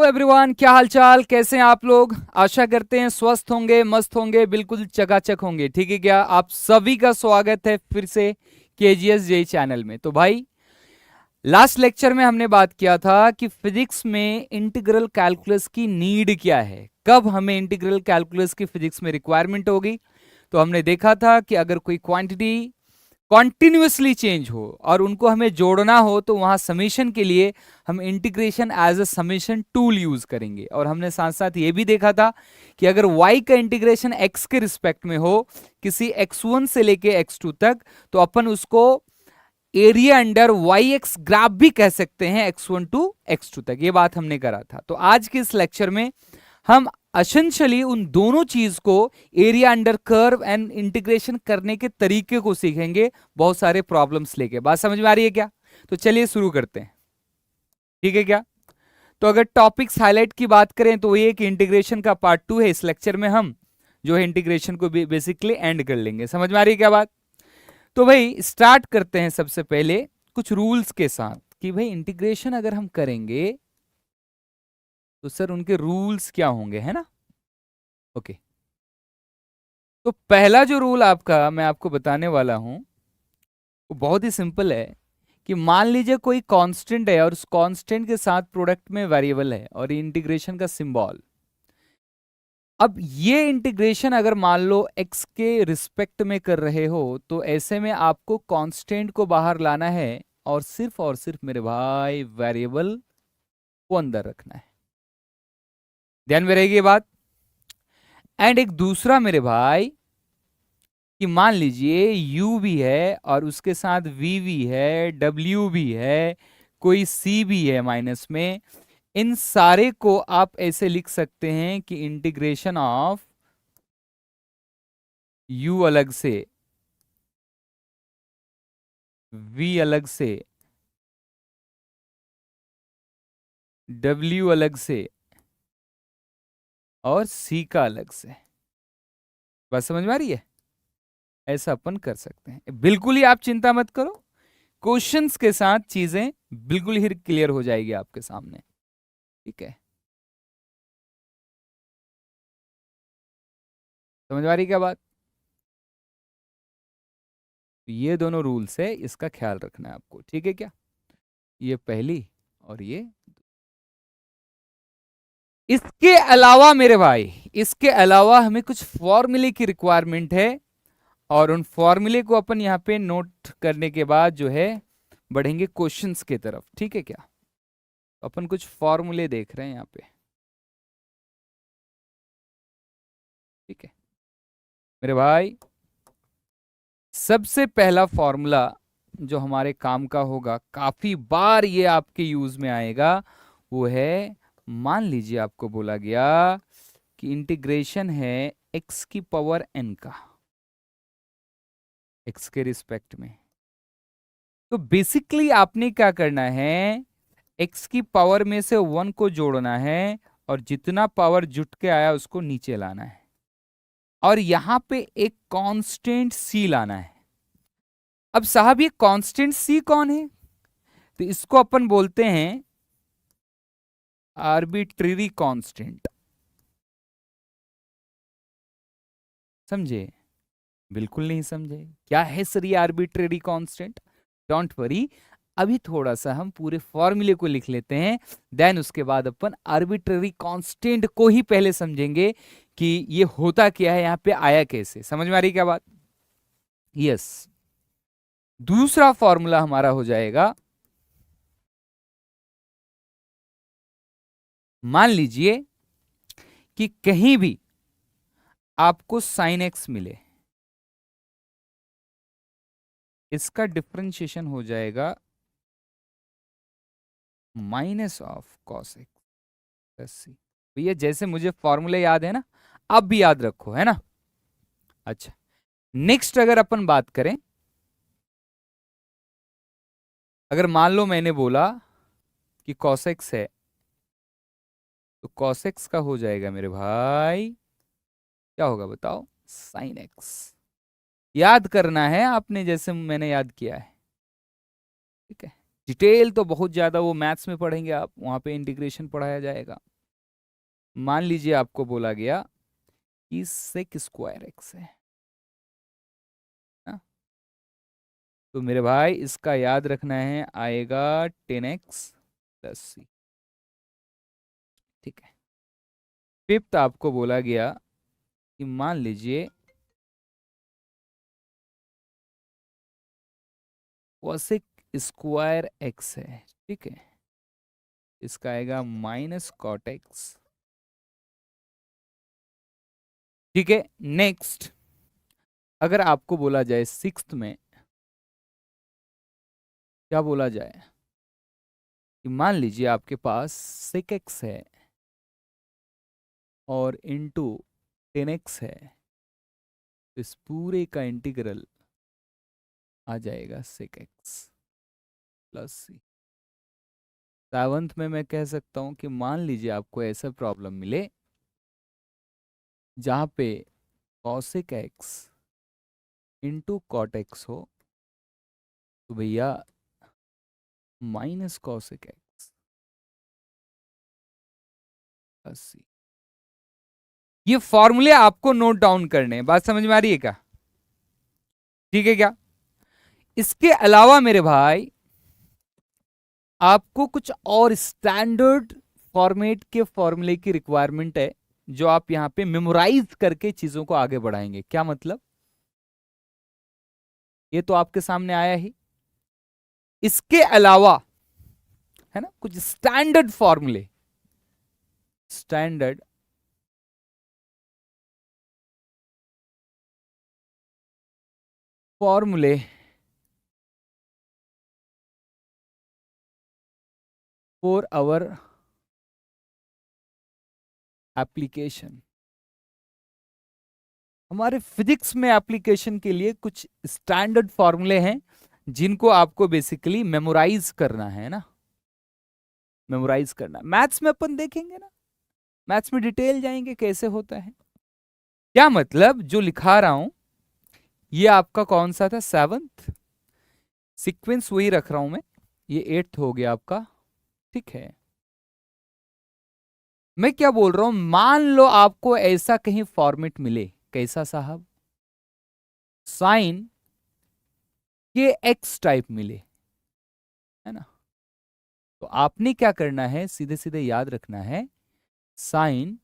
Everyone, क्या हालचाल, कैसे हैं आप लोग। आशा करते हैं स्वस्थ होंगे, मस्त होंगे, बिल्कुल चकाचक होंगे। ठीक है क्या। आप सभी का स्वागत है फिर से केजीएस जेई चैनल में। तो भाई लास्ट लेक्चर में हमने बात किया था कि फिजिक्स में इंटीग्रल कैलकुलस की नीड क्या है, कब हमें इंटीग्रल कैलकुलस की फिजिक्स में रिक्वायरमेंट होगी। तो हमने देखा था कि अगर कोई क्वांटिटी कॉन्टिन्यूसली चेंज हो और उनको हमें जोड़ना हो तो वहां समेशन के लिए हम integration as a summation tool use करेंगे। और हमने साथ साथ ये भी देखा था कि अगर y का इंटीग्रेशन x के रिस्पेक्ट में हो किसी x1 से लेके x2 तक, तो अपन उसको area under Y X graph भी कह सकते हैं x1 टू x2 तक। ये बात हमने करा था। तो आज के इस लेक्चर में हम एसेंशियली उन दोनों चीज को area under curve and integration करने के तरीके को सीखेंगे, बहुत सारे प्रॉब्लम्स लेके। बात समझ में आ रही है क्या। तो चलिए शुरू करते हैं, ठीक है क्या। तो अगर टॉपिक्स हाईलाइट की बात करें तो ये कि इंटीग्रेशन का पार्ट 2 है। इस लेक्चर में हम जो है इंटीग्रेशन को बेसिकली एंड कर लेंगे। समझ में आ रही है क्या बात। तो भाई स्टार्ट करते हैं सबसे पहले कुछ रूल्स के साथ कि भाई इंटीग्रेशन अगर हम करेंगे तो सर उनके रूल्स क्या होंगे, है ना। ओके। तो पहला जो रूल आपका मैं आपको बताने वाला हूं वो बहुत ही सिंपल है कि मान लीजिए कोई कांस्टेंट है और उस कांस्टेंट के साथ प्रोडक्ट में वेरिएबल है और इंटीग्रेशन का सिंबल। अब ये इंटीग्रेशन अगर मान लो x के रिस्पेक्ट में कर रहे हो तो ऐसे में आपको कांस्टेंट को बाहर लाना है और सिर्फ मेरे भाई वेरिएबल को अंदर रखना है। ध्यान में रहेगी ये बात। एंड एक दूसरा मेरे भाई कि मान लीजिए u भी है और उसके साथ v भी है, w भी है, कोई c भी है माइनस में। इन सारे को आप ऐसे लिख सकते हैं कि इंटीग्रेशन ऑफ u अलग से, v अलग से, w अलग से और c का अलग से। बात समझ में आ रही है। ऐसा अपन कर सकते हैं। बिल्कुल ही आप चिंता मत करो, क्वेश्चंस के साथ चीजें बिल्कुल ही क्लियर हो जाएगी आपके सामने, ठीक है। समझ में आ रही क्या बात। ये दोनों रूल्स है, इसका ख्याल रखना है आपको, ठीक है क्या। ये पहली और ये। इसके अलावा मेरे भाई, इसके अलावा हमें कुछ फॉर्मूले की रिक्वायरमेंट है और उन फॉर्मूले को अपन यहाँ पे नोट करने के बाद जो है बढ़ेंगे क्वेश्चंस की तरफ, ठीक है क्या। अपन कुछ फॉर्मूले देख रहे हैं यहाँ पे, ठीक है मेरे भाई। सबसे पहला फॉर्मूला जो हमारे काम का होगा, काफी बार ये आपके यूज में आएगा, वो है, मान लीजिए आपको बोला गया कि इंटीग्रेशन है x की पावर n का, x के रिस्पेक्ट में। तो बेसिकली आपने क्या करना है, x की पावर में से 1 को जोड़ना है और जितना पावर जुट के आया उसको नीचे लाना है और यहां पे एक कांस्टेंट c लाना है। अब साहब ये कांस्टेंट c कौन है, तो इसको अपन बोलते हैं आर्बिट्रेरी कांस्टेंट। समझे। बिल्कुल नहीं समझे। क्या है सर ये आर्बिट्रेरी कांस्टेंट। डोंट वरी, अभी थोड़ा सा हम पूरे फॉर्मूले को लिख लेते हैं, देन उसके बाद अपन आर्बिट्रेरी कांस्टेंट को ही पहले समझेंगे कि ये होता क्या है, यहां पे आया कैसे। समझ में आ रही क्या बात। यस। दूसरा फॉर्मूला हमारा हो जाएगा, मान लीजिए कि कहीं भी आपको साइन एक्स मिले, इसका डिफरेंशिएशन हो जाएगा minus of cos X plus C. भैया जैसे मुझे फॉर्मूले याद है ना, आप भी याद रखो, है ना। अच्छा, नेक्स्ट अगर अपन बात करें, अगर मान लो मैंने बोला कि cos x है तो cos x का हो जाएगा मेरे भाई, क्या होगा बताओ, sin x। याद करना है आपने जैसे मैंने याद किया है, ठीक है। डिटेल तो बहुत ज्यादा वो मैथ्स में पढ़ेंगे आप, वहां पे इंटीग्रेशन पढ़ाया जाएगा। मान लीजिए आपको बोला गया कि सेक स्क्वायर एक्स है ना? तो मेरे भाई इसका याद रखना है, आएगा 10x प्लस सी। ठीक है। फिफ्थ आपको बोला गया कि मान लीजिए कोसेक स्क्वायर एक्स है। ठीक है, इसका आएगा माइनस कॉट एक्स। ठीक है। नेक्स्ट, अगर आपको बोला जाए सिक्स्थ में, क्या बोला जाए कि मान लीजिए आपके पास सेक एक्स है और इंटू 10x है, तो इस पूरे का इंटीग्रल आ जाएगा सेक एक्स प्लस सी। सेवंथ में मैं कह सकता हूं कि मान लीजिए आपको ऐसा प्रॉब्लम मिले जहां पे cosec X into cot X हो, तो भैया minus cosec X plus C. ये फॉर्मूले आपको नोट डाउन करने हैं। बात समझ में आ रही है क्या? ठीक है क्या? इसके अलावा मेरे भाई आपको कुछ और स्टैंडर्ड फॉर्मेट के फॉर्मूले की रिक्वायरमेंट है, जो आप यहां पे मेमोराइज करके चीजों को आगे बढ़ाएंगे। क्या मतलब? ये तो आपके सामने आया ही। इसके अलावा है ना कुछ स्टैंडर्ड फॉर्मूले, स्टैंडर्ड फॉर्मूले फॉर आवर एप्लीकेशन। हमारे फिजिक्स में एप्लीकेशन के लिए कुछ स्टैंडर्ड फॉर्मूले हैं जिनको आपको बेसिकली मेमोराइज करना है ना, मेमोराइज करना। मैथ्स में अपन देखेंगे ना, मैथ्स में डिटेल जाएंगे कैसे होता है। क्या मतलब? जो लिखा रहा हूं ये आपका कौन सा था? सेवंथ। सीक्वेंस वही रख रहा हूं मैं, ये एट्थ हो गया आपका। ठीक है। मैं क्या बोल रहा हूं, मान लो आपको ऐसा कहीं फॉर्मेट मिले, कैसा साहब? साइन के एक्स टाइप मिले, है ना? तो आपने क्या करना है, सीधे सीधे याद रखना है, साइन,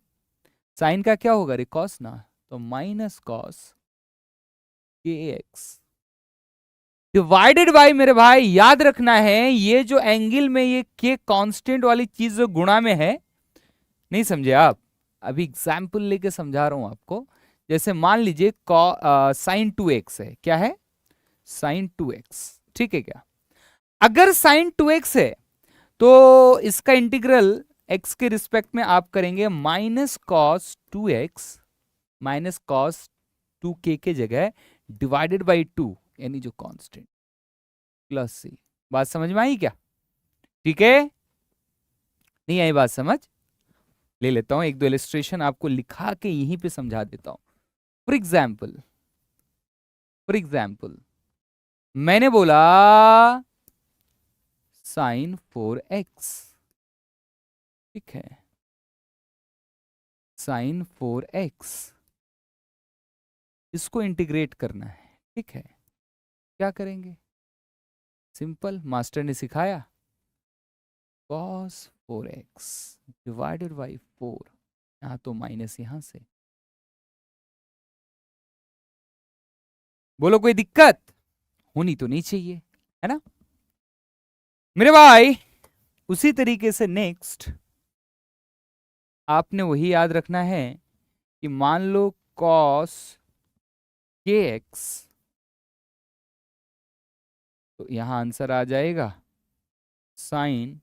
साइन का क्या होगा? रिकॉस ना, तो माइनस कॉस के एक्स डिवाइडेड बाई, मेरे भाई याद रखना है ये जो एंगल में ये के कांस्टेंट वाली चीज जो गुणा में है, नहीं समझे आप? अभी एग्जाम्पल लेके समझा रहा हूं आपको। जैसे मान लीजिए साइन 2x है। क्या है? Sign 2x। ठीक है क्या? अगर साइन 2x है तो इसका इंटीग्रल x के रिस्पेक्ट में आप करेंगे minus cos 2x, minus cos 2k के जगह डिवाइडेड बाई 2, यानी जो कांस्टेंट, प्लस सी। बात समझ में आई क्या? ठीक है, नहीं आई बात समझ? ले लेता हूं एक दो इलिस्ट्रेशन आपको लिखा के यहीं पे समझा देता हूं। फॉर एग्जाम्पल, मैंने बोला साइन 4x। ठीक है, साइन 4x, इसको इंटीग्रेट करना है। ठीक है, क्या करेंगे? सिंपल, मास्टर ने सिखाया, cos 4x डिवाइडेड बाई 4, यहां तो माइनस यहां से। बोलो कोई दिक्कत होनी तो नहीं चाहिए, है ना मेरे भाई? उसी तरीके से नेक्स्ट आपने वही याद रखना है कि मान लो cos kx, तो यहां आंसर आ जाएगा साइन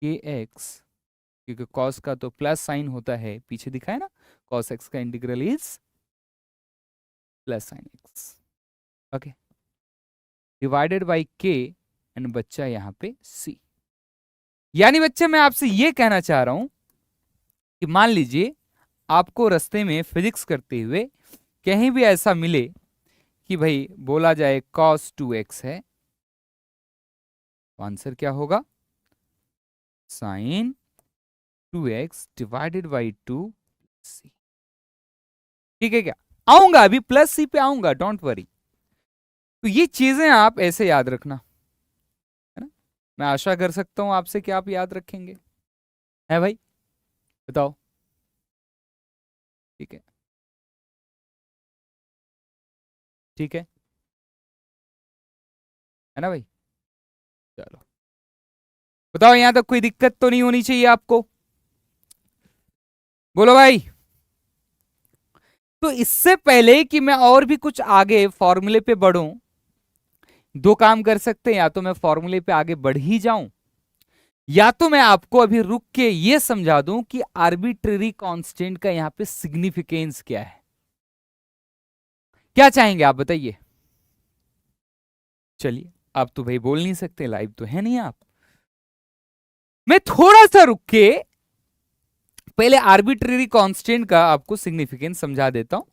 kx, क्योंकि cos का तो प्लस साइन होता है, पीछे दिखा है ना, cos x का integral is plus sign x। Okay, divided by k, and बच्चा यहां पे c। यानी बच्चे मैं आपसे ये कहना चाह रहा हूं कि मान लीजिए आपको रास्ते में फिजिक्स करते हुए कहीं भी ऐसा मिले कि भाई बोला जाए cos 2x है, तो आंसर क्या होगा? Sine 2x divided by 2c। ठीक है क्या? आऊंगा अभी प्लस सी पे आऊंगा, डोंट वरी। तो ये चीजें आप ऐसे याद रखना, है ना। मैं आशा कर सकता हूं आपसे कि आप याद रखेंगे, है भाई? बताओ। ठीक है, ठीक है ना भाई? चलो बताओ, यहां तक कोई दिक्कत तो नहीं होनी चाहिए आपको, बोलो भाई। तो इससे पहले कि मैं और भी कुछ आगे फॉर्मूले पे बढ़ूं, दो काम कर सकते हैं, या तो मैं फॉर्मूले पे आगे बढ़ ही जाऊं, या तो मैं आपको अभी रुक के ये समझा दूं कि आर्बिट्रेरी कांस्टेंट का यहां पे सिग्निफिकेंस क्या है। क्या चाहेंगे आप बताइए? चलिए, आप तो भाई बोल नहीं सकते, लाइव तो है नहीं आप। मैं थोड़ा सा रुक के पहले आर्बिट्रेरी कांस्टेंट का आपको सिग्निफिकेंस समझा देता हूं,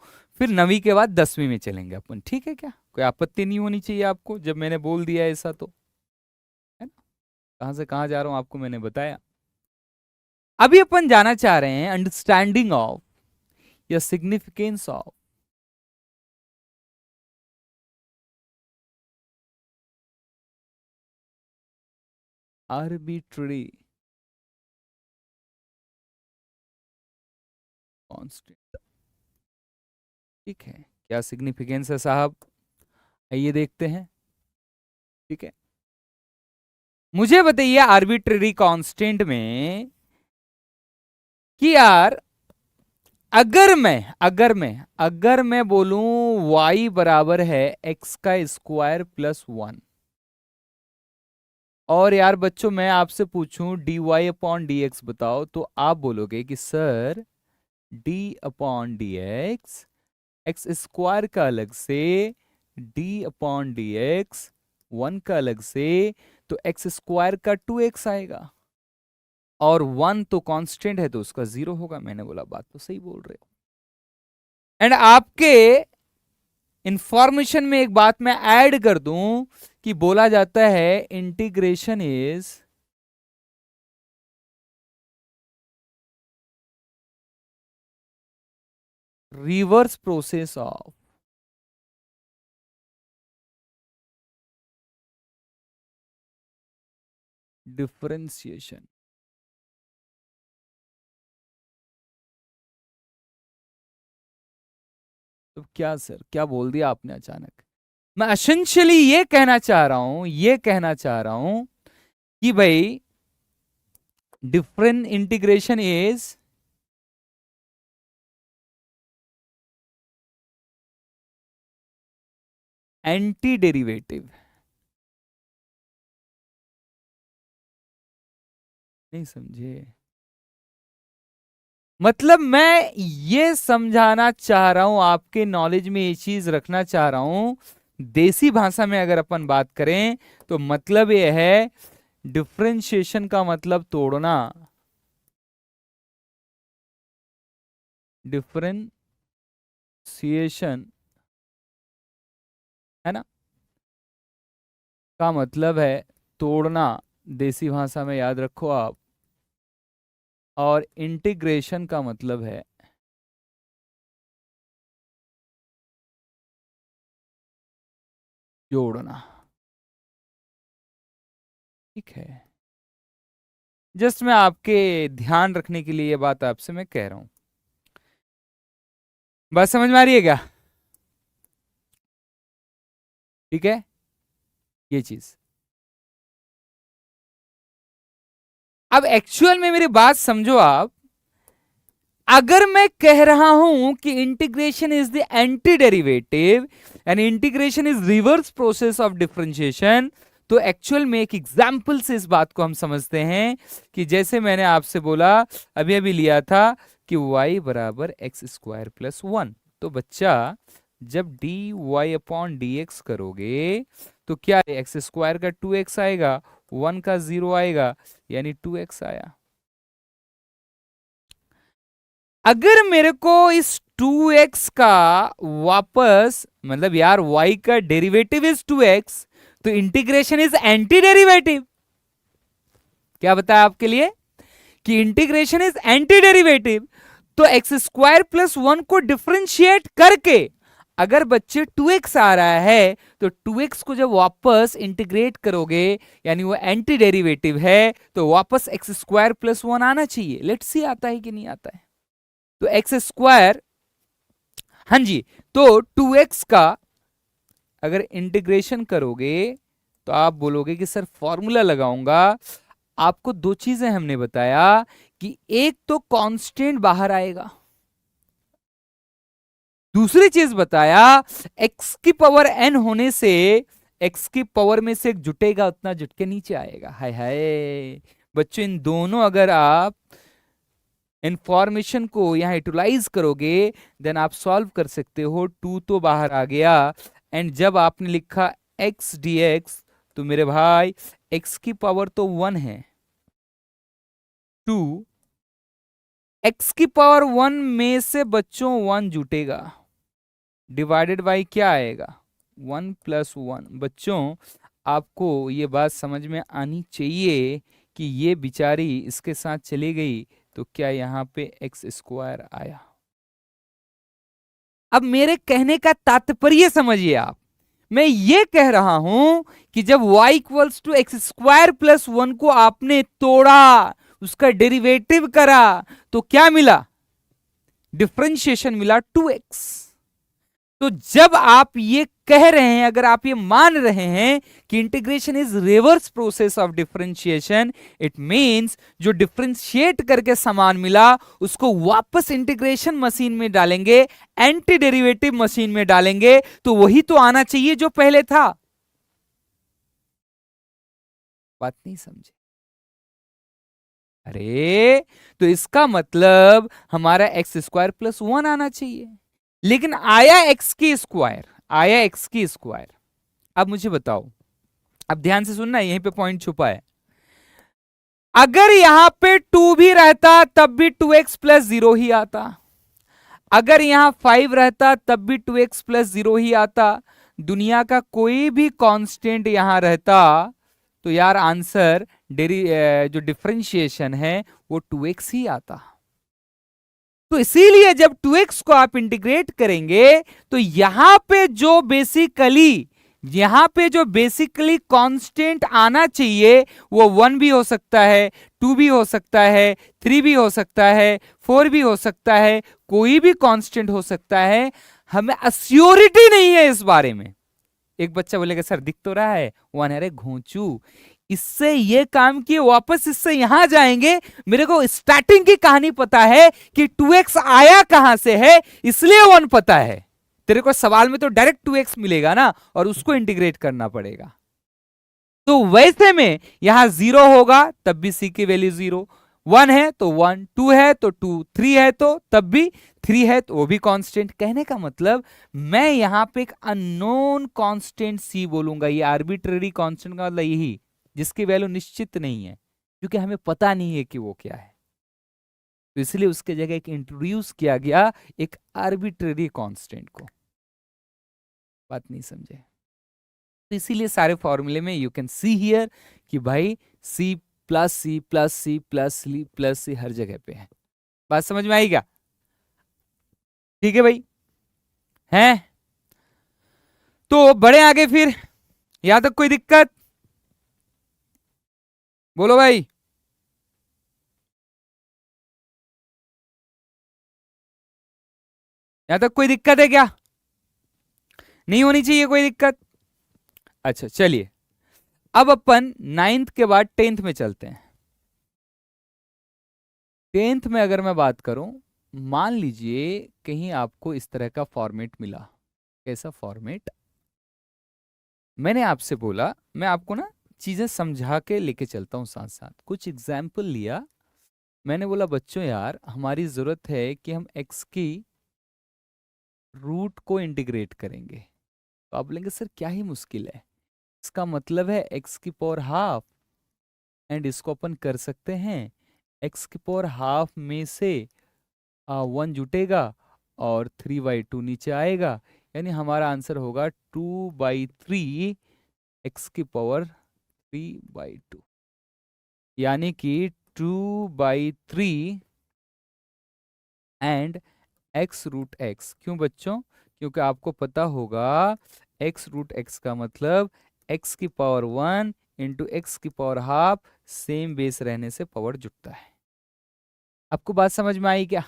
फिर 9वीं के बाद 10वीं में चलेंगे अपन। ठीक है क्या? कोई आपत्ति नहीं होनी चाहिए आपको जब मैंने बोल दिया ऐसा, तो है ना। कहां से कहां जा रहा हूं आपको मैंने बताया। अभी अपन जाना चाह रहे हैं अंडरस्टैंडिंग ऑफ या सिग्निफिकेंस ऑफ आर्बिट्रेरी कांस्टेंट। ठीक है, क्या सिग्निफिकेंस है साहब, आइए देखते हैं। ठीक है, मुझे बताइए आर्बिट्रेरी कांस्टेंट में कि यार अगर मैं बोलूं y बराबर है x का स्क्वायर प्लस 1, और यार बच्चों मैं आपसे पूछूं dy अपॉन डी एक्स बताओ, तो आप बोलोगे कि sir d upon D x square का अलग से, d अपॉन डी एक्स 1 का अलग से, तो एक्स स्क्वायर का 2x आएगा, और 1 तो कांस्टेंट है तो उसका 0 होगा। मैंने बोला बात तो सही बोल रहे हो। एंड आपके इंफॉर्मेशन में एक बात मैं ऐड कर दूं कि बोला जाता है integration is reverse process of differentiation. तो क्या सर, क्या बोल दिया आपने अचानक? मैं एसेंशियली ये कहना चाह रहा हूं कि भाई different integration is anti derivative. नहीं समझे? मतलब मैं ये समझाना चाह रहा हूं, आपके नॉलेज में ये चीज रखना चाह रहा हूं, देसी भाषा में अगर अपन बात करें तो मतलब ये है डिफरेंशिएशन का मतलब तोड़ना, डिफरेंशिएशन है ना, का मतलब है तोड़ना, देसी भाषा में याद रखो आप। और इंटीग्रेशन का मतलब है जोड़ना। ठीक है, जस्ट मैं आपके ध्यान रखने के लिए ये बात आपसे मैं कह रहा हूं। बात समझ में आ रही है क्या? ठीक है, ये चीज अब एक्चुअल में मेरी बात समझो आप। अगर मैं कह रहा हूं कि integration is the anti derivative and integration is reverse process of differentiation, तो एक्चुअल में एक एग्जाम्पल से इस बात को हम समझते हैं कि जैसे मैंने आपसे बोला, अभी अभी लिया था कि y बराबर एक्स स्क्वायर प्लस 1, तो बच्चा जब D Y upon D X करोगे तो क्या एक्स स्क्वायर का 2x आएगा, 1 का 0 आएगा, यानी 2x आया। अगर मेरे को इस 2x का वापस, मतलब यार y का डेरिवेटिव इज 2x, तो इंटीग्रेशन इज एंटी डेरिवेटिव। क्या बताया आपके लिए कि इंटीग्रेशन इज एंटी डेरिवेटिव, तो एक्स स्क्वायर प्लस 1 को डिफरेंशिएट करके अगर बच्चे 2x आ रहा है तो 2x को जब वापस इंटीग्रेट करोगे, यानी वो एंटी डेरिवेटिव है, तो वापस एक्स स्क्वायर प्लस 1 आना चाहिए। लेट्स सी आता है कि नहीं आता है। तो एक्स स्क्वायर, हाँ जी, तो 2x का अगर इंटीग्रेशन करोगे तो आप बोलोगे कि सर फॉर्मूला लगाऊंगा। आपको दो चीजें हमने बताया कि एक तो कांस्टेंट बाहर आएगा, दूसरी चीज बताया x की पावर n होने से x की पावर में से एक जुटेगा उतना जुट के नीचे आएगा। हाय हाय बच्चों, इन दोनों अगर आप इंफॉर्मेशन को यहां यूटिलाइज करोगे देन आप सॉल्व कर सकते हो। 2 तो बाहर आ गया, एंड जब आपने लिखा x dx तो मेरे भाई x की पावर तो 1 है, 2 x की पावर 1 में से बच्चों 1 जुटेगा, डिवाइडेड बाई क्या आएगा 1 प्लस 1। बच्चों आपको ये बात समझ में आनी चाहिए कि ये बिचारी इसके साथ चली गई तो क्या यहां पे एक्स स्क्वायर आया। अब मेरे कहने का तात्पर्य समझिए आप, मैं ये कह रहा हूं कि जब y equals to X square plus 1 को आपने तोड़ा, उसका डेरिवेटिव करा, तो क्या मिला, डिफरेंशिएशन मिला 2x। तो जब आप ये कह रहे हैं, अगर आप ये मान रहे हैं कि integration is reverse process of differentiation, it means जो डिफरेंशिएट करके समान मिला उसको वापस इंटीग्रेशन मशीन में डालेंगे, एंटी डेरिवेटिव मशीन में डालेंगे, तो वही तो आना चाहिए जो पहले था। बात नहीं समझे? अरे तो इसका मतलब हमारा एक्स स्क्वायर प्लस 1 आना चाहिए, लेकिन आया एक्स की स्क्वायर, आया एक्स की स्क्वायर। अब मुझे बताओ, अब ध्यान से सुनना, यहीं पे पॉइंट छुपा है। अगर यहां पे 2 भी रहता तब भी 2x प्लस 0 ही आता, अगर यहां 5 रहता तब भी 2x प्लस 0 ही आता, दुनिया का कोई भी कांस्टेंट यहां रहता तो यार आंसर जो डिफरेंशिएशन है वो 2x ही आता। तो इसीलिए जब 2x को आप इंटीग्रेट करेंगे तो यहां पे जो बेसिकली कांस्टेंट आना चाहिए वो 1 भी हो सकता है, 2 भी हो सकता है, 3 भी हो सकता है, 4 भी हो सकता है, कोई भी कांस्टेंट हो सकता है। हमें अश्योरिटी नहीं है इस बारे में। एक बच्चा बोलेगा सर दिख तो रहा है 1 है, रे घोंचू, इससे ये काम किए वापस इससे यहां जाएंगे। मेरे को स्टार्टिंग की कहानी पता है कि 2x आया कहां से है, इसलिए 1 पता है। तेरे को सवाल में तो डायरेक्ट 2x मिलेगा ना, और उसको इंटीग्रेट करना पड़ेगा। तो वैसे में यहां 0 होगा तब भी c की वैल्यू 0, 1 है तो 1, 2 है तो 2, 3 है तो तब भी 3 है तो वो भी कांस्टेंट। कहने का मतलब मैं यहां पे एक अननोन कांस्टेंट c बोलूंगा। ये आर्बिट्ररी कांस्टेंट का मतलब यही, जिसकी वैल्यू निश्चित नहीं है, क्योंकि हमें पता नहीं है कि वो क्या है। तो इसलिए उसके जगह एक इंट्रोड्यूस किया गया एक आर्बिट्ररी कांस्टेंट को। बात नहीं समझे? तो इसीलिए सारे फॉर्मूले में यू कैन सी हियर कि भाई c plus C plus C plus C plus C हर जगह पे है। बात समझ में आई क्या? ठीक है भाई, हैं? तो बढ़े आगे फिर, यहां तक कोई दिक्कत? बोलो भाई। यहां तक कोई दिक्कत है क्या? नहीं होनी चाहिए कोई दिक्कत। अच्छा चलिए, अब अपन 9th के बाद 10th में चलते हैं। 10th में अगर मैं बात करूं, मान लीजिए कहीं आपको इस तरह का फॉर्मेट मिला। कैसा फॉर्मेट? मैंने आपसे बोला, मैं आपको ना चीजें समझा के लेके चलता हूं साथ साथ। कुछ एग्जाम्पल लिया, मैंने बोला बच्चों यार हमारी जरूरत है कि हम x की रूट को इंटीग्रेट करेंगे। तो आप बोलेंगे सर क्या ही मुश्किल है, इसका मतलब है x की पावर हाफ, एंड इसको अपन कर सकते हैं x की पावर हाफ में से 1 जुटेगा और 3/2 नीचे आएगा, यानी हमारा आंसर होगा 2/3 x की पावर 3/2, यानी कि 2/3 एंड x√x। क्यों बच्चों? क्योंकि आपको पता होगा x√x का मतलब x की पावर 1 इंटू x की पावर हाफ, सेम बेस रहने से पावर जुटता है। आपको बात समझ में आई क्या?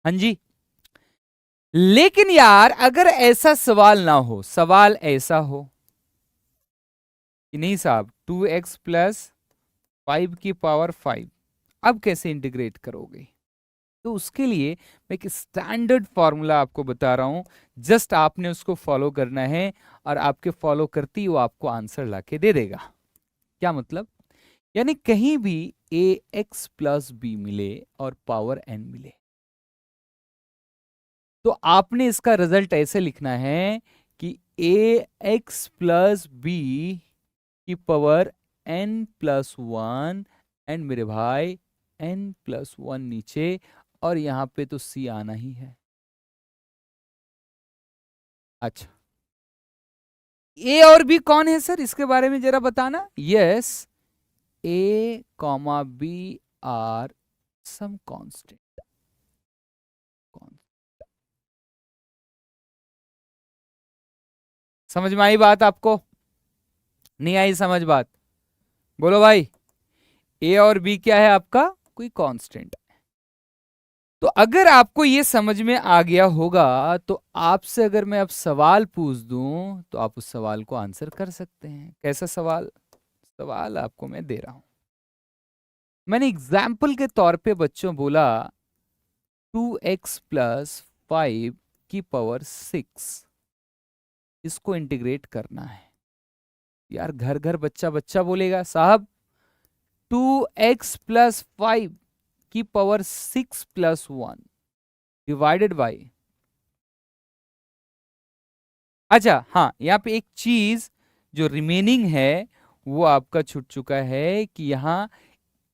हाँ जी। लेकिन यार अगर ऐसा सवाल ना हो, सवाल ऐसा हो कि नहीं साहब 2x प्लस 5 की पावर 5, अब कैसे इंटीग्रेट करोगे? तो उसके लिए मैं एक स्टैंडर्ड फॉर्मूला आपको बता रहा हूं, जस्ट आपने उसको फॉलो करना है और आपके फॉलो करते ही वो आपको आंसर लाके दे देगा। क्या मतलब? यानी कहीं भी ax प्लस बी मिले और पावर n मिले तो आपने इसका रिजल्ट ऐसे लिखना है कि ax प्लस बी की पावर n प्लस 1 एंड मेरे भाई n प्लस 1 नीचे, और यहां पे तो c आना ही है। अच्छा, ए और बी कौन है सर, इसके बारे में जरा बताना। Yes, A comma B are some constant. समझ में आई बात आपको? नहीं आई समझ बात? बोलो भाई। ए और बी क्या है आपका? कोई कांस्टेंट। तो अगर आपको ये समझ में आ गया होगा तो आपसे अगर मैं अब सवाल पूछ दूं तो आप उस सवाल को आंसर कर सकते हैं। कैसा सवाल? सवाल आपको मैं दे रहा हूं। मैंने एग्जाम्पल के तौर पे बच्चों बोला 2x प्लस 5 की पावर 6, इसको इंटीग्रेट करना है। यार घर घर बच्चा बच्चा बोलेगा साहब 2x प्लस 5 की पावर 6 प्लस 1 डिवाइडेड बाई। अच्छा हाँ, यहाँ पे एक चीज जो रिमेनिंग है वो आपका छूट चुका है कि यहाँ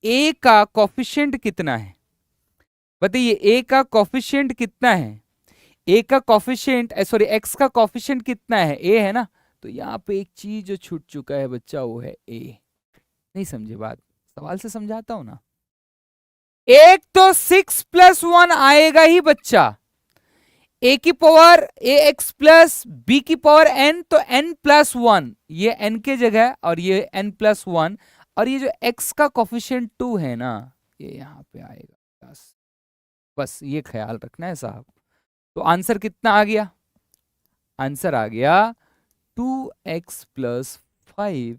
a का कॉफिशिएंट कितना है। बताइए a का कॉफिशिएंट कितना है? a का कॉफिशिएंट सॉरी x का कॉफिशिएंट कितना है? a है ना। तो यहाँ पे एक चीज जो छूट चुका है बच्चा वो है a। नहीं समझे बात? सवाल से समझाता हूं ना। एक तो 6 प्लस 1 आएगा ही बच्चा, ए की पावर ए एक्स प्लस बी की पावर एन, तो एन प्लस 1 ये एन के जगह और ये एन प्लस 1, और ये जो एक्स का कॉफिशिएंट 2 है ना ये यहां पे आएगा। बस ये ख्याल रखना है साहब। तो आंसर कितना आ गया? आंसर आ गया 2x प्लस 5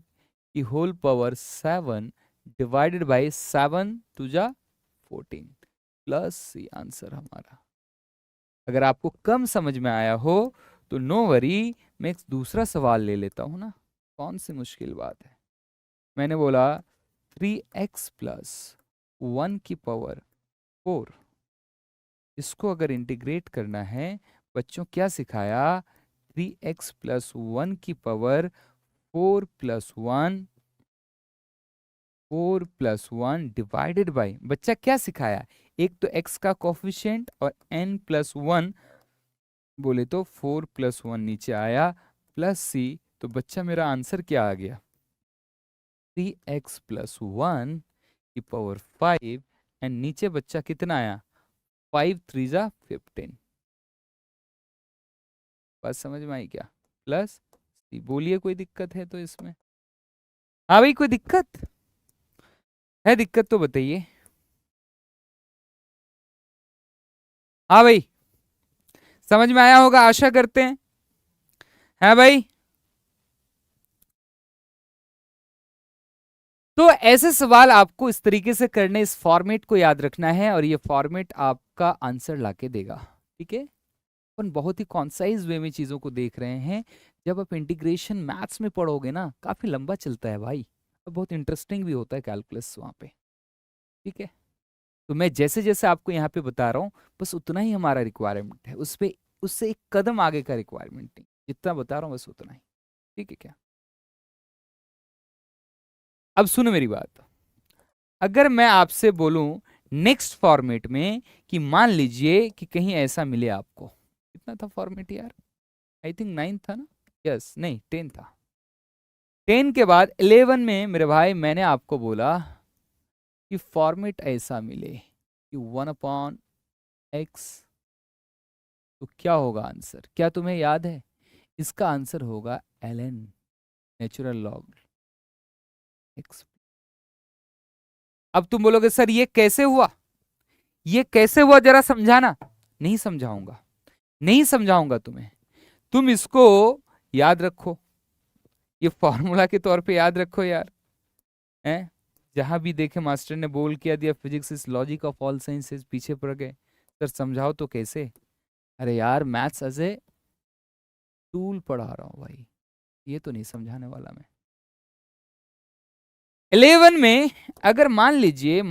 की whole power 7 divided by 7 two जा 14 प्लस सी आंसर हमारा। अगर आपको कम समझ में आया हो तो नो वरी, मैं एक दूसरा सवाल ले लेता हूं ना। कौन सी मुश्किल बात है? मैंने बोला 3x प्लस 1 की पावर 4, इसको अगर इंटीग्रेट करना है बच्चों क्या सिखाया? 3x प्लस 1 की power 4 plus 1, 4 plus 1 divided by, बच्चा क्या सिखाया? एक तो x का कोफिशिएंट और n प्लस 1 बोले तो 4 प्लस 1 नीचे आया प्लस सी। तो बच्चा मेरा आंसर क्या आ गया? 3x प्लस 1 की पावर 5 एंड नीचे बच्चा कितना आया? 5 3 जा 15। बात समझ में आई क्या? प्लस सी। बोलिए कोई दिक्कत है तो इसमें? हाँ भाई कोई दिक्कत है? दिक्कत तो बताइए। हाँ भाई समझ में आया होगा आशा करते हैं। है भाई? तो ऐसे सवाल आपको इस तरीके से करने, इस फॉर्मेट को याद रखना है और ये फॉर्मेट आपका आंसर लाके देगा। ठीक है? अपन बहुत ही कॉन्साइज वे में चीजों को देख रहे हैं। जब आप इंटीग्रेशन मैथ्स में पढ़ोगे ना काफी लंबा चलता है भाई, और बहुत इंटरेस्टिंग भी होता है कैलकुलस वहां पे। ठीक है? तो मैं जैसे जैसे आपको यहाँ पे बता रहा हूँ बस उतना ही हमारा रिक्वायरमेंट है, उस पे उससे एक कदम आगे का रिक्वायरमेंट नहीं, जितना बता रहा हूँ बस उतना ही। ठीक है क्या? अब सुनो मेरी बात। अगर मैं आपसे बोलूं नेक्स्ट फॉर्मेट में कि मान लीजिए कि कहीं ऐसा मिले आपको, कितना था फॉर्मेट यार? आई थिंक 9 था ना? यस, नहीं 10 था। 10 के बाद 11 में मेरे भाई मैंने आपको बोला कि फॉर्मेट ऐसा मिले कि 1/x, तो क्या होगा आंसर? क्या तुम्हें याद है? इसका आंसर होगा ln नेचुरल लॉग x। अब तुम बोलोगे सर ये कैसे हुआ, ये कैसे हुआ, जरा समझाना। नहीं समझाऊंगा, नहीं समझाऊंगा तुम्हें। तुम इसको याद रखो, ये फॉर्मूला के तौर पे याद रखो यार, हैं? जहां भी देखे मास्टर ने बोल किया दिया physics is logic of all sciences, पीछे पड़ गए सर समझाओ तो कैसे। अरे यार मैथ्स एज ए टूल पढ़ा रहा हूं भाई, ये तो नहीं समझाने वाला मैं। 11 में अगर मान लीजिए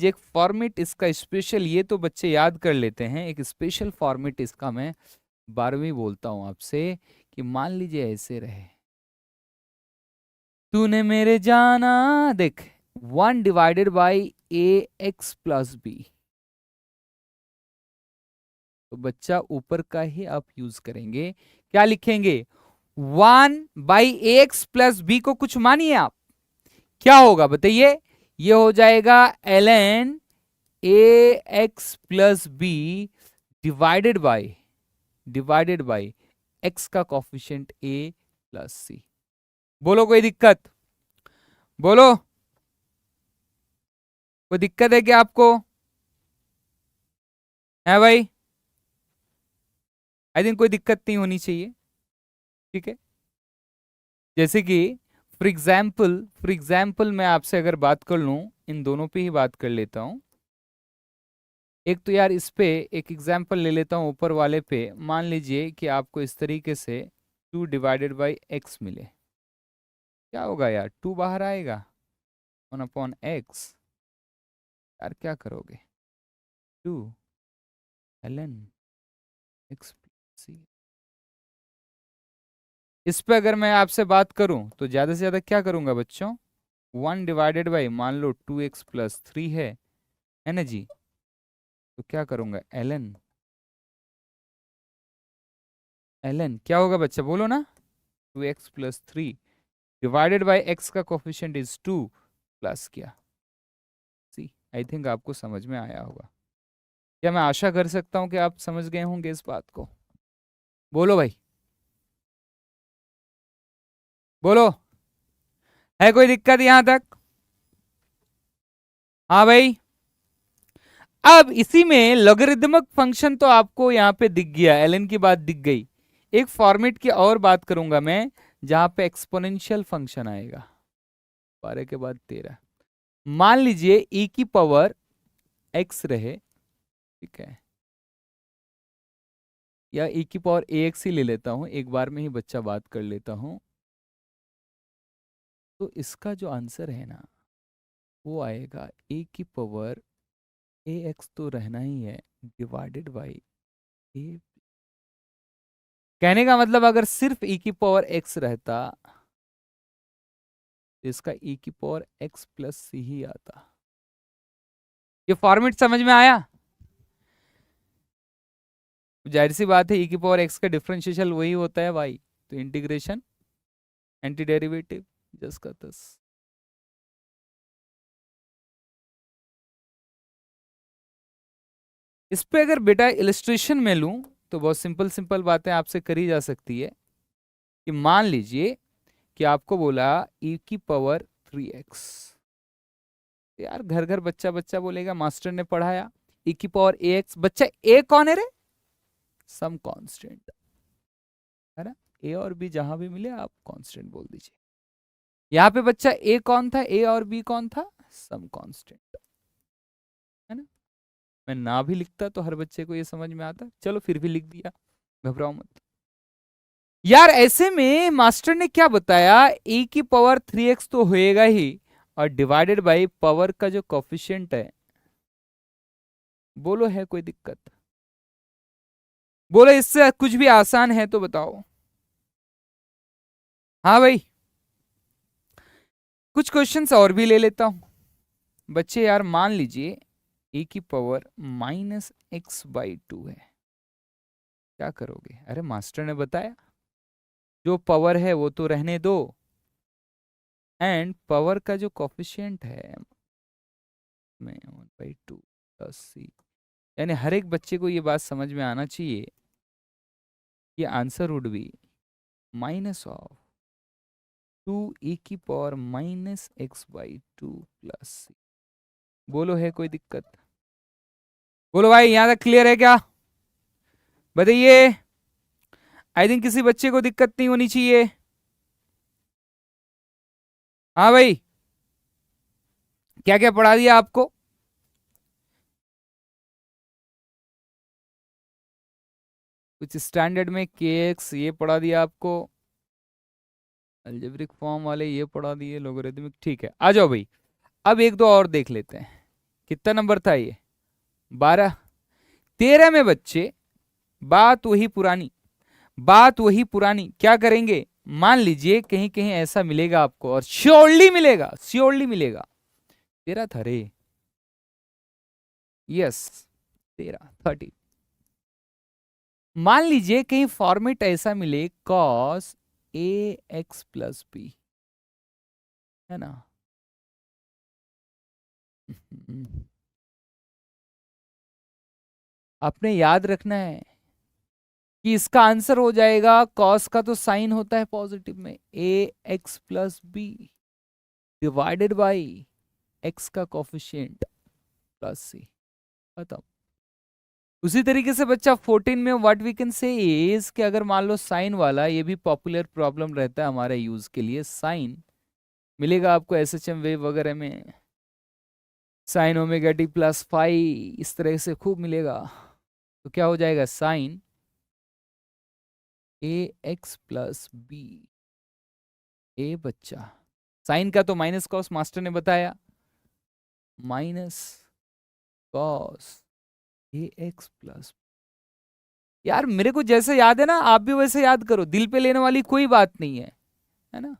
एक फॉर्मेट इसका स्पेशल, ये तो बच्चे याद कर लेते हैं, एक स्पेशल फॉर्मेट इसका मैं 12वीं बोलता हूं आपसे कि मान लीजिए ऐसे रहे, तूने मेरे जाना, देख 1/a x+b, तो बच्चा ऊपर का ही आप यूज करेंगे, क्या लिखेंगे 1/ax+b को कुछ मानिए आप, क्या होगा बताइए? ये हो जाएगा ln ax+b divided by x का कोफिशिएंट a+c। बोलो कोई दिक्कत? बोलो कोई दिक्कत है क्या आपको? है भाई? आई थिंक कोई दिक्कत नहीं होनी चाहिए, ठीक है। जैसे कि फॉर एग्जाम्पल मैं आपसे अगर बात कर लूं, इन दोनों पे ही बात कर लेता हूं। एक तो यार इस पे एक एग्जाम्पल ले लेता हूं, ऊपर वाले पे मान लीजिए कि आपको इस तरीके से 2/x मिले, क्या होगा यार? 2 बाहर आएगा, 1/x, यार क्या करोगे? 2 ln x+c। इस पे अगर मैं आपसे बात करूं तो ज्यादा से ज्यादा क्या करूंगा बच्चों? 1/, मान लो 2x+3 है ना जी, तो क्या करूंगा ln क्या होगा बच्चा, बोलो ना? 2x+3 डिवाइडेड बाय x का कोफिशिएंट इज 2 प्लस क्या सी। आई थिंक आपको समझ में आया होगा, क्या मैं आशा कर सकता हूं कि आप समझ गए होंगे इस बात को? बोलो भाई, बोलो, है कोई दिक्कत यहां तक? हाँ भाई। अब इसी में लॉगरिदमिक फंक्शन तो आपको यहां पे दिख गया, एलएन की बात दिख गई। एक फॉर्मेट की और बात करूंगा मैं, जहां पे एक्सपोनेंशियल फंक्शन आएगा, 12 के बाद 13। मान लीजिए e की पावर x रहे, ठीक है, या e की पावर ax ही ले लेता हूं, एक बार में ही बच्चा बात कर लेता हूं, तो इसका जो आंसर है ना वो आएगा e की पावर ax तो रहना ही है डिवाइडेड बाई a। कहने का मतलब अगर सिर्फ e की पावर x रहता तो इसका e की पावर x+c ही आता। ये फॉर्मेट समझ में आया? जाहिर सी बात है e की पावर x का डिफरेंशियल वही होता है भाई, तो इंटीग्रेशन एंटी डेरिवेटिव जस्ट का तस। इस पे अगर बेटा इलस्ट्रेशन में लूं तो बहुत सिंपल सिंपल बातें आपसे करी जा सकती है कि मान लीजिए कि आपको बोला e की पावर 3x, यार घर घर बच्चा बच्चा बोलेगा मास्टर ने पढ़ाया e की पावर ax, बच्चा a कौन है रे? सम कांस्टेंट है ना, a और b जहां भी मिले आप कांस्टेंट बोल दीजिए। यहाँ पे बच्चा a कौन था, a और b कौन था? सम कांस्टेंट, है ना। मैं ना भी लिखता तो हर बच्चे को ये समझ में आता, चलो फिर भी लिख दिया, घबराओ मत यार। ऐसे में मास्टर ने क्या बताया, e की पावर 3x तो होएगा ही, और डिवाइडेड बाई पावर का जो कोफिशिएंट है, बोलो है कोई दिक्कत? बोलो इससे कुछ भी आसान है तो बताओ। हाँ भाई, कुछ क्वेश्चंस और भी ले लेता हूं बच्चे। यार मान लीजिए e की पावर -x/2 है, क्या करोगे? अरे मास्टर ने बताया जो पावर है वो तो रहने दो, एंड पावर का जो कोफिशिएंट है में 1/2 प्लस सी, यानी हर एक बच्चे को ये बात समझ में आना चाहिए कि answer would be minus of 2e⁻⁻x/2 plus C. बोलो है कोई दिक्कत? बोलो भाई, यहां तक क्लियर है क्या? बताइए। आई थिंक किसी बच्चे को दिक्कत नहीं होनी चाहिए। हाँ भाई, क्या क्या पढ़ा दिया आपको? कुछ स्टैंडर्ड में kx ये पढ़ा दिया आपको, अलजेब्रिक फॉर्म वाले ये पढ़ा दिए, लोगरिथमिक, ठीक है। आ जाओ भाई, अब एक दो और देख लेते हैं। कितना नंबर था ये? 12। 13 में बच्चे बात वही पुरानी, बात वही पुरानी। क्या करेंगे? मान लीजिए कहीं कहीं ऐसा मिलेगा आपको, और श्योरली मिलेगा, श्योरली मिलेगा। 13 था रे, यस 13, 30। मान लीजिए कहीं फॉर्मेट ऐसा मिले cos ax प्लस बी, है ना? आपने याद रखना है कि इसका आंसर हो जाएगा, cos का तो साइन होता है पॉजिटिव में, ax plus B divided by x का कोफिशिएंट प्लस सी, खत्म। उसी तरीके से बच्चा 14 में what we can say is कि अगर मान लो साइन वाला, ये भी पॉपुलर प्रॉब्लम रहता है हमारे यूज के लिए, साइन मिलेगा आपको एसएचएम वेव वगैरह में, sine omega T plus five, इस तरह से खूब मिलेगा। तो क्या हो जाएगा? साइन ए एक्स प्लस बी। ए बच्चा, साइन का तो माइनस कॉस मास्टर ने बताया, minus cos A x plus. यार मेरे को जैसे याद है ना, आप भी वैसे याद करो, दिल पे लेने वाली कोई बात नहीं है ना?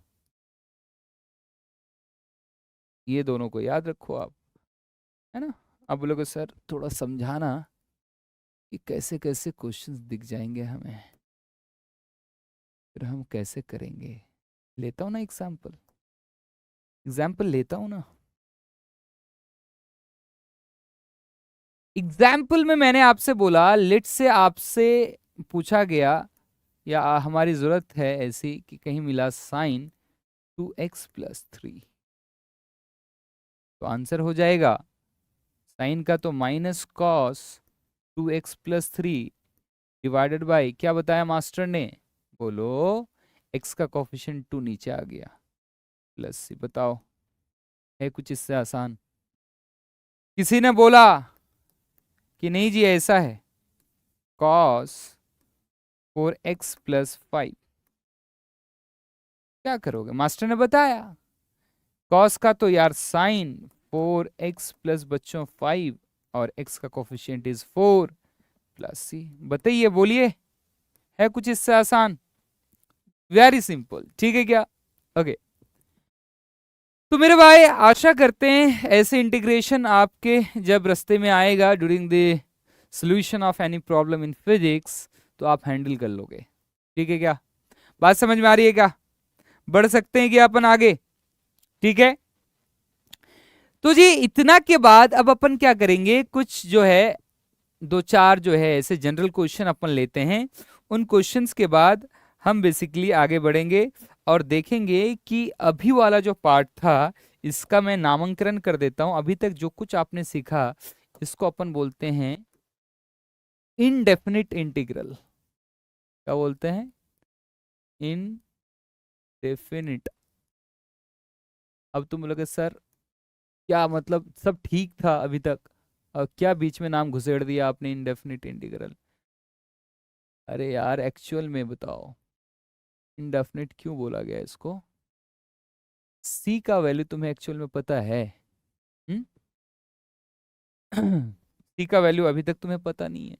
ये दोनों को याद रखो आप, है ना? आप बोलोगे सर थोड़ा समझाना कि कैसे कैसे क्वेश्चंस दिख जाएंगे हमें, फिर हम कैसे करेंगे। लेता हूं ना एग्जाम्पल, एग्जाम्पल लेता हूं ना। एग्जाम्पल में मैंने आपसे बोला, लेट से आपसे पूछा गया या हमारी जरूरत है ऐसी कि कहीं मिला साइन 2x प्लस 3, तो आंसर हो जाएगा साइन का तो minus cos 2x plus 3 divided by, क्या बताया मास्टर ने? बोलो, x का कोफिशिएंट 2 नीचे आ गया, प्लस सी। बताओ, है कुछ इससे आसान? किसी ने बोला कि नहीं जी ऐसा है, cos 4x प्लस 5, क्या करोगे? मास्टर ने बताया cos का तो यार साइन 4x प्लस बच्चों 5 और x का कोफिशिएंट इज 4 प्लस सी। बताइए, बोलिए, है कुछ इससे आसान? वेरी सिंपल, ठीक है क्या? ओके तो मेरे भाई, आशा करते हैं ऐसे इंटीग्रेशन आपके जब रास्ते में आएगा during the solution of any problem in physics, तो आप हैंडल कर लोगे, ठीक है क्या? बात समझ में आ रही है क्या? बढ़ सकते हैं कि अपन आगे, ठीक है? तो जी इतना के बाद अब अपन क्या करेंगे, कुछ जो है दो चार जो है ऐसे जनरल क्वेश्चन अपन लेते हैं। उन क्वेश्चंस के बाद हम बेसिकली आगे बढ़ेंगे और देखेंगे कि अभी वाला जो पार्ट था इसका मैं नामकरण कर देता हूं। अभी तक जो कुछ आपने सीखा इसको अपन बोलते हैं इनडेफिनिट इंटीग्रल। क्या बोलते हैं? इनडेफिनिट। अब तुम बोलोगे सर क्या मतलब, सब ठीक था अभी तक, क्या बीच में नाम घुसेड़ दिया आपने इनडेफिनिट इंटीग्रल? अरे यार एक्चुअल में बताओ इनडेफिनिट क्यों बोला गया इसको? सी का वैल्यू तुम्हें एक्चुअल में पता है? सी का वैल्यू अभी तक तुम्हें पता नहीं है?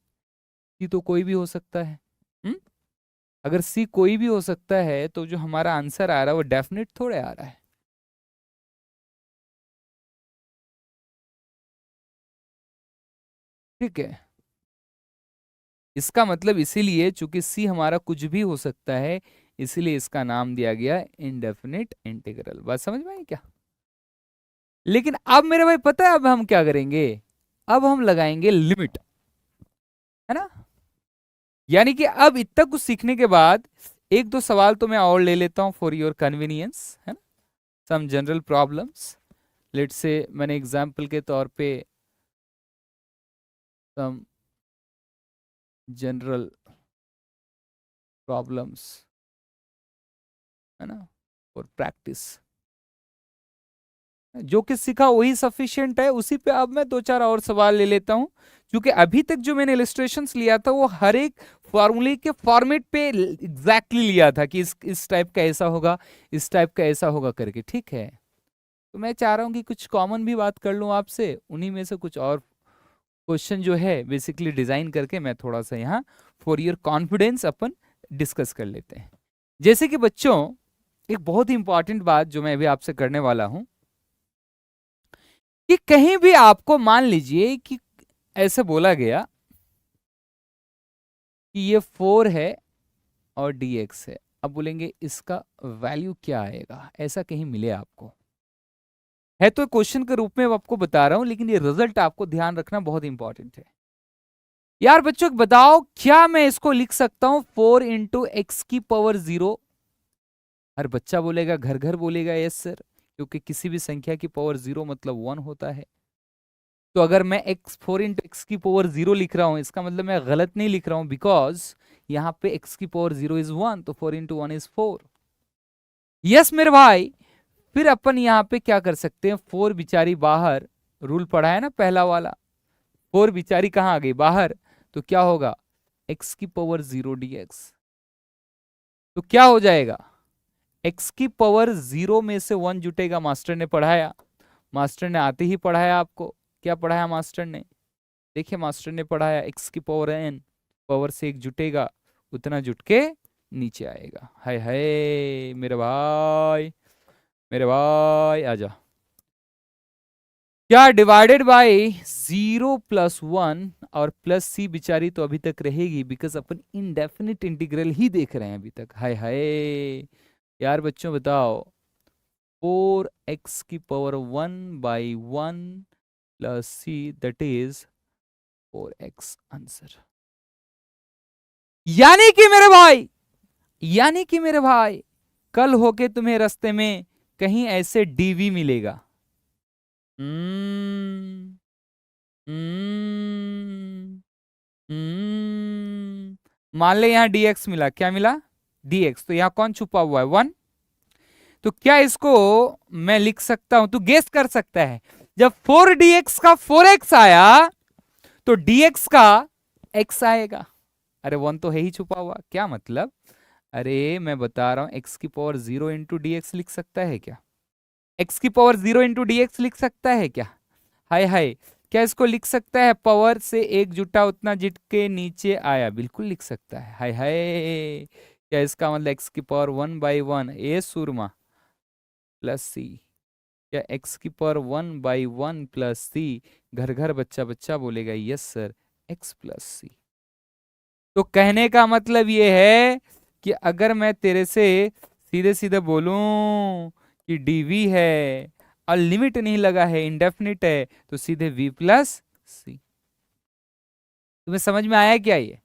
सी तो कोई भी हो सकता है। हुँ? अगर सी कोई भी हो सकता है तो जो हमारा आंसर आ रहा है वो डेफिनेट थोड़े आ रहा है। ठीक है, इसका मतलब इसीलिए चूंकि सी हमारा कुछ भी हो सकता है, इसीलिए इसका नाम दिया गया इनडेफिनिट इंटीग्रल। बात समझ में आई क्या? लेकिन अब मेरे भाई पता है अब हम क्या करेंगे, अब हम लगाएंगे लिमिट, है ना। यानी कि अब इतना कुछ सीखने के बाद एक दो सवाल तो मैं और ले लेता हूं फॉर योर कन्वीनियंस, है ना। Some general problems, let's say मैंने एग्जांपल के तौर पे सम जनरल प्रॉब्लम्स, है ना, फॉर प्रैक्टिस। जो कि सीखा वही सफिशिएंट है, उसी पे अब मैं दो चार और सवाल ले लेता हूं, क्योंकि अभी तक जो मैंने इलिस्ट्रेशंस लिया था वो हर एक फॉर्मूले के फॉर्मेट पे एग्जैक्टली लिया था कि इस टाइप का ऐसा होगा, इस टाइप का ऐसा होगा करके, ठीक है। तो मैं चाह रहा हूँ कि कुछ कॉमन भी बात कर लूँ आपसे, उन्हीं में से कुछ और क्वेश्चन जो है बेसिकली डिजाइन करके मैं थोड़ा सा यहाँ for your confidence upon discuss कर लेते हैं। जैसे कि बच्चों एक बहुत ही इंपॉर्टेंट बात जो मैं अभी आपसे करने वाला हूं कि कहीं भी आपको मान लीजिए कि ऐसे बोला गया कि ये 4 है और dx है, अब बोलेंगे इसका वैल्यू क्या आएगा, ऐसा कहीं मिले आपको, है तो क्वेश्चन के रूप में आपको बता रहा हूं, लेकिन ये रिजल्ट आपको ध्यान रखना बहुत इंपॉर्टेंट है। यार बच्चों बताओ क्या मैं इसको लिख सकता हूं 4 इंटू एक्स की पावर 0? हर बच्चा बोलेगा, घर घर बोलेगा यस सर, क्योंकि किसी भी संख्या की पावर 0 मतलब 1 होता है। तो अगर मैं x 4 इंटू एक्स की पावर 0 लिख रहा हूं, इसका मतलब मैं गलत नहीं लिख रहा हूं, बिकॉज यहां पे x की पावर 0 इज 1, तो 4 इंटू 1 इज 4। यस मेरे भाई, फिर अपन यहां पे क्या कर सकते हैं, 4 बिचारी बाहर, रूल पढ़ा है ना पहला वाला, 4 बिचारी कहां आ गई, बाहर, तो क्या होगा x की पावर 0 dx, तो क्या हो जाएगा x की पावर 0 में से 1 जुटेगा, मास्टर ने पढ़ाया, मास्टर ने आते ही पढ़ाया आपको, क्या पढ़ाया मास्टर ने, देखिए मास्टर ने पढ़ाया x की पावर n, पावर से एक जुटेगा, उतना जुट के नीचे आएगा। हाय हाय मेरे भाई आजा, क्या डिवाइडेड बाय 0 प्लस 1 और प्लस सी बिचारी तो अभी तक रहेगी, बिकॉज अपन इनडेफिनिट इंटीग्रल ही देख रहे हैं अभी तक। हाय हाय यार बच्चों बताओ, 4x की power 1/1 plus see that is 4x answer. यानी कि मेरे भाई, यानी कि मेरे भाई कल होके तुम्हें रास्ते में कहीं ऐसे डीवी मिलेगा, हम्म हम्म मान ले यहां dx मिला, क्या मिला dx, तो यहां कौन छुपा हुआ है 1, तो क्या इसको मैं लिख सकता हूं, तू गेस कर सकता है, जब 4dx का 4x आया तो dx का x आएगा, अरे 1 तो है ही छुपा हुआ, क्या मतलब, अरे मैं बता रहा हूं x की पावर 0 इंटू डी लिख सकता है क्या, x की पावर 0 इंटू डी लिख सकता है क्या, हाय हाय, क्या इसको लिख सकता है पावर से एक जुटा उतना जिट के नीचे आया, बिल्कुल लिख सकता है, हाय हाय, क्या इसका मतलब x की पावर 1/1 ए सुरमा प्लस सी, क्या x की पावर 1/1 प्लस सी, घर घर बच्चा बच्चा बोलेगा yes sir x plus C. तो कहने का मतलब ये है कि अगर मैं तेरे से सीधे सीधे बोलूं कि dv है और लिमिट नहीं लगा है, इंडेफिनिट है, तो सीधे v प्लस सी। तुम्हें समझ में आया क्या ये,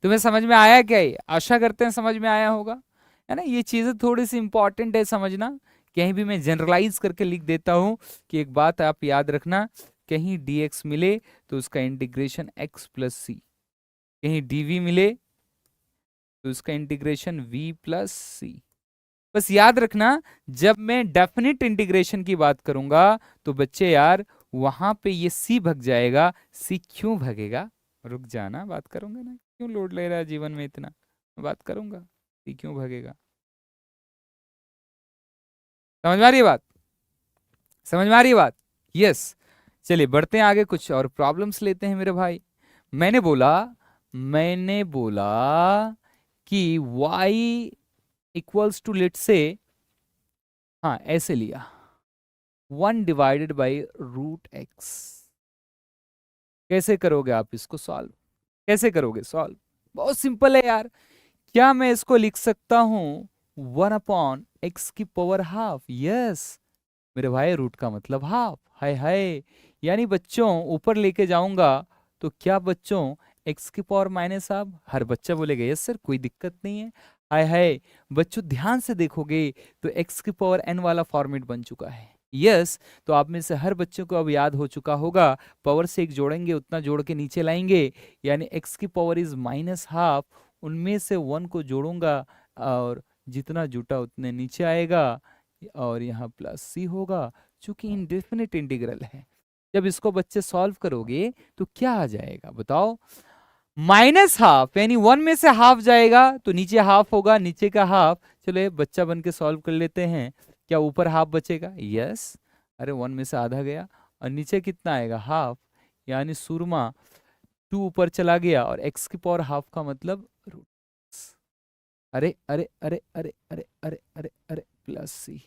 तुम्हें समझ में आया क्या ये, आशा करते हैं समझ में आया होगा, है ना। ये चीजें थोड़ी सी इंपॉर्टेंट है समझना, कहीं भी मैं जनरलाइज करके लिख देता हूं कि एक बात आप याद रखना, कहीं dx मिले तो उसका इंटीग्रेशन x प्लस सी, कहीं dv मिले तो उसका इंटीग्रेशन v प्लस सी। बस याद रखना जब मैं डेफिनिट इंटीग्रेशन की बात करूंगा तो बच्चे यार वहां पे ये सी भग जाएगा, सी क्यों भगेगा, रुक जाना बात करूंगा ना, क्यों लोड ले रहा है जीवन में इतना, बात करूंगा सी क्यों भगेगा, समझ में आ रही है बात, समझ में आ रही है बात, यस। चलिए बढ़ते हैं आगे, कुछ और प्रॉब्लम्स लेते हैं मेरे भाई। मैंने बोला कि y इक्वल्स टू लेट से, हाँ ऐसे लिया 1 डिवाइडेड बाई रूट एक्स, कैसे करोगे आप इसको सॉल्व, कैसे करोगे सॉल्व, बहुत सिंपल है यार, क्या मैं इसको लिख सकता हूं 1/x की पावर हाफ, यस मेरे भाई रूट का मतलब हाफ। हाय हाय, यानी बच्चों ऊपर लेके जाऊंगा तो क्या बच्चों, एक्स की पावर माइनस हाफ। हर बच्चा बोलेगा यस सर, कोई दिक्कत नहीं है। हाय हाय, बच्चों ध्यान से देखोगे तो एक्स की पावर एन वाला फॉर्मेट बन चुका है। यस, तो आप में से हर बच्चे को अब याद हो चुका होगा, पावर से एक जोड़ेंगे उतना जोड़ के नीचे लाएंगे, यानी एक्स की पावर इज माइनस हाफ, उनमें से वन को जोड़ूंगा और जितना जुटा उतने नीचे आएगा, और यहाँ प्लस सी होगा, चूंकि इनडेफिनिट इंटीग्रल है। जब इसको बच्चे सॉल्व करोगे तो क्या आ जाएगा बताओ, माइनस हाफ, यानी वन में से हाफ जाएगा तो नीचे हाफ होगा, नीचे का हाफ। चलो ये बच्चा बन के सॉल्व कर लेते हैं, क्या ऊपर हाफ बचेगा? यस, अरे वन में से आधा गया, और नीचे कितना आएगा? हाफ, यानी सुरमा टू ऊपर चला गया, और एक्स की पावर हाफ का मतलब रूट। अरे अरे अरे अरे अरे अरे अरे अरे प्लस सी,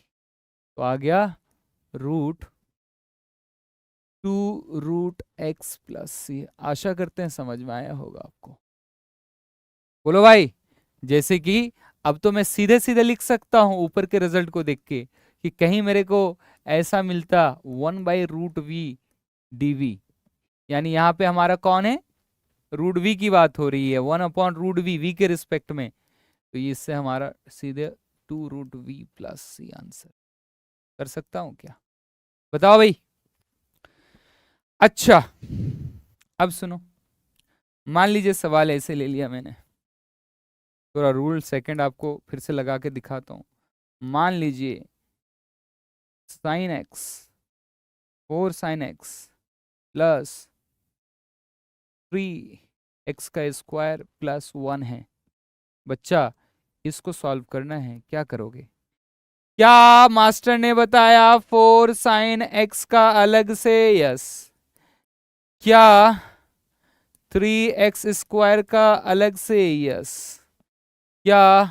तो आ गया root two root X plus C. आशा करते हैं समझ में आया होगा आपको। बोलो भाई, जैसे कि अब तो मैं सीधे सीधे लिख सकता हूं ऊपर के रिजल्ट को देख के, कि कहीं मेरे को ऐसा मिलता 1/√v dv, यानी यहाँ पे हमारा कौन है? रूट वी की बात हो रही है, 1/√v, वी के रिस्पेक्ट में, तो ये इससे हमारा सीधे 2√v प्लस सी आंसर कर सकता हूं क्या? बताओ भाई। अच्छा, अब सुनो, मान लीजिए सवाल ऐसे ले लिया मैंने, थोड़ा रूल सेकंड आपको फिर से लगा के दिखाता हूं। मान लीजिए sine x, 4 sin x plus 3x का स्क्वायर प्लस 1 है। बच्चा इसको सॉल्व करना है, क्या करोगे? क्या मास्टर ने बताया 4 sin x का अलग से? यस। क्या 3x² का अलग से? यस। क्या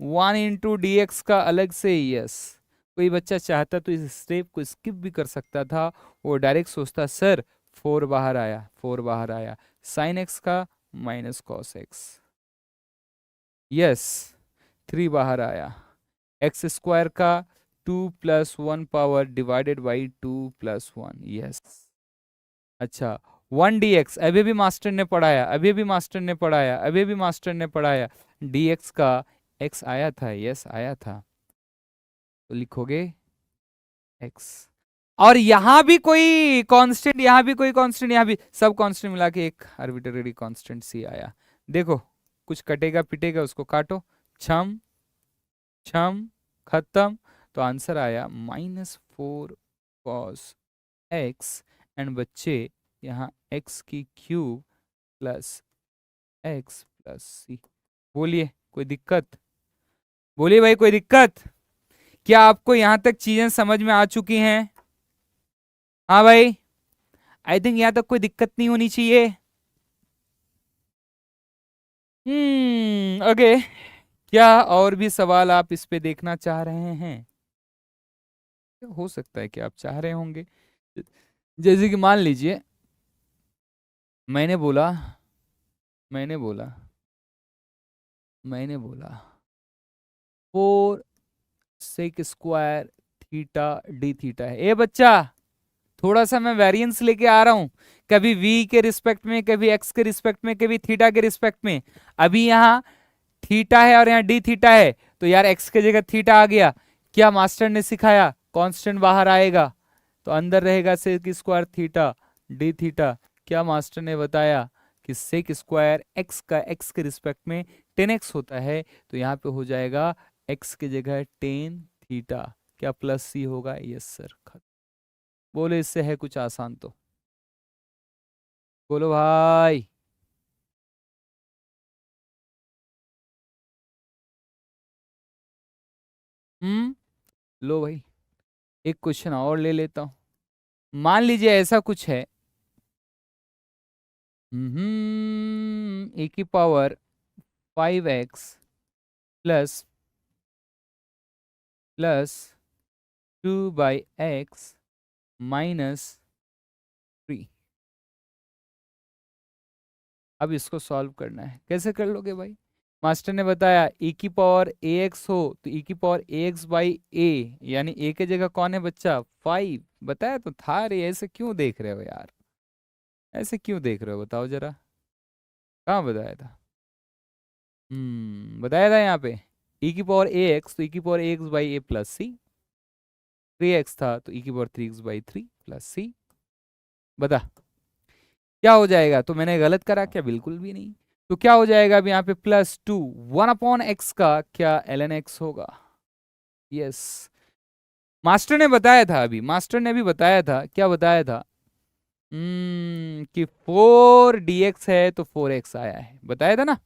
1 × dx का अलग से? यस। कोई बच्चा चाहता तो इस स्टेप को स्किप भी कर सकता था, वो डायरेक्ट सोचता सर 4 बाहर आया, 4 बाहर आया, साइन एक्स का माइनस कॉस एक्स। यस, 3 बाहर आया, x² का 2 + 1 पावर डिवाइडेड बाई 2 + 1। यस। अच्छा, 1 dx, अभी भी मास्टर ने पढ़ाया, अभी भी मास्टर ने पढ़ाया, अभी भी मास्टर ने पढ़ाया, dx का x आया था, यस आया था, तो लिखोगे x। और यहां भी कोई कांस्टेंट, यहां भी कोई कांस्टेंट, यहां भी सब कांस्टेंट मिला के एक आर्बिट्रेरी कांस्टेंट सी आया। देखो, कुछ कटेगा पिटेगा उसको काटो, छम छम खत्म, तो आंसर आया -4 cos x। एंड बच्चे यहाँ x³ प्लस x प्लस सी। बोलिए कोई दिक्कत? बोलिए भाई कोई दिक्कत? क्या आपको यहां तक चीजें समझ में आ चुकी हैं? हाँ भाई, आई थिंक यहां तक कोई दिक्कत नहीं होनी चाहिए। ओके, क्या और भी सवाल आप इस पे देखना चाह रहे हैं? हो सकता है कि आप चाह रहे होंगे, जैसे कि मान लीजिए मैंने बोला मैंने बोला मैंने बोला 4 sec² थीटा डी थीटा है। ए बच्चा, थोड़ा सा मैं वेरिएंस लेके आ रहा हूं, कभी v के रिस्पेक्ट में, कभी x के रिस्पेक्ट में, कभी थीटा के रिस्पेक्ट में। अभी यहाँ थीटा है और यहाँ डी थीटा है, तो यार x के जगह थीटा आ गया। क्या मास्टर ने सिखाया? कांस्टेंट बाहर आएगा तो अंदर रहेगा sec² थीटा डी थीटा। क्या मास्टर ने बताया कि sec² x का x के रिस्पेक्ट में 10x होता है, तो यहाँ पे हो जाएगा x की जगह 10 थीटा। क्या प्लस सी होगा? Yes sir. बोले इससे है कुछ आसान तो बोलो भाई। लो भाई, एक क्वेश्चन और ले लेता हूं। मान लीजिए ऐसा कुछ है, e की पावर 5x प्लस 2/x -3। अब इसको सॉल्व करना है, कैसे कर लोगे भाई? मास्टर ने बताया e की पावर ax हो तो e की पावर ax बाई a, यानी a के जगह कौन है बच्चा 5। बताया तो था रे, ऐसे क्यों देख रहे हो यार, ऐसे क्यों देख रहे हो बताओ जरा, कहाँ बताया था? बताया था यहाँ पे e की पावर ax, तो e की power ax by a plus C, 3x था तो e की पावर 3x बाई 3 प्लस सी। बता क्या हो जाएगा, तो मैंने गलत करा क्या? बिल्कुल भी नहीं। तो क्या हो जाएगा अब यहाँ पे प्लस 2 1 अपॉन एक्स का क्या ln x होगा? यस, मास्टर ने बताया था, अभी मास्टर ने भी बताया था, क्या बताया था? कि 4 dx है तो 4x आया है, बताया था ना।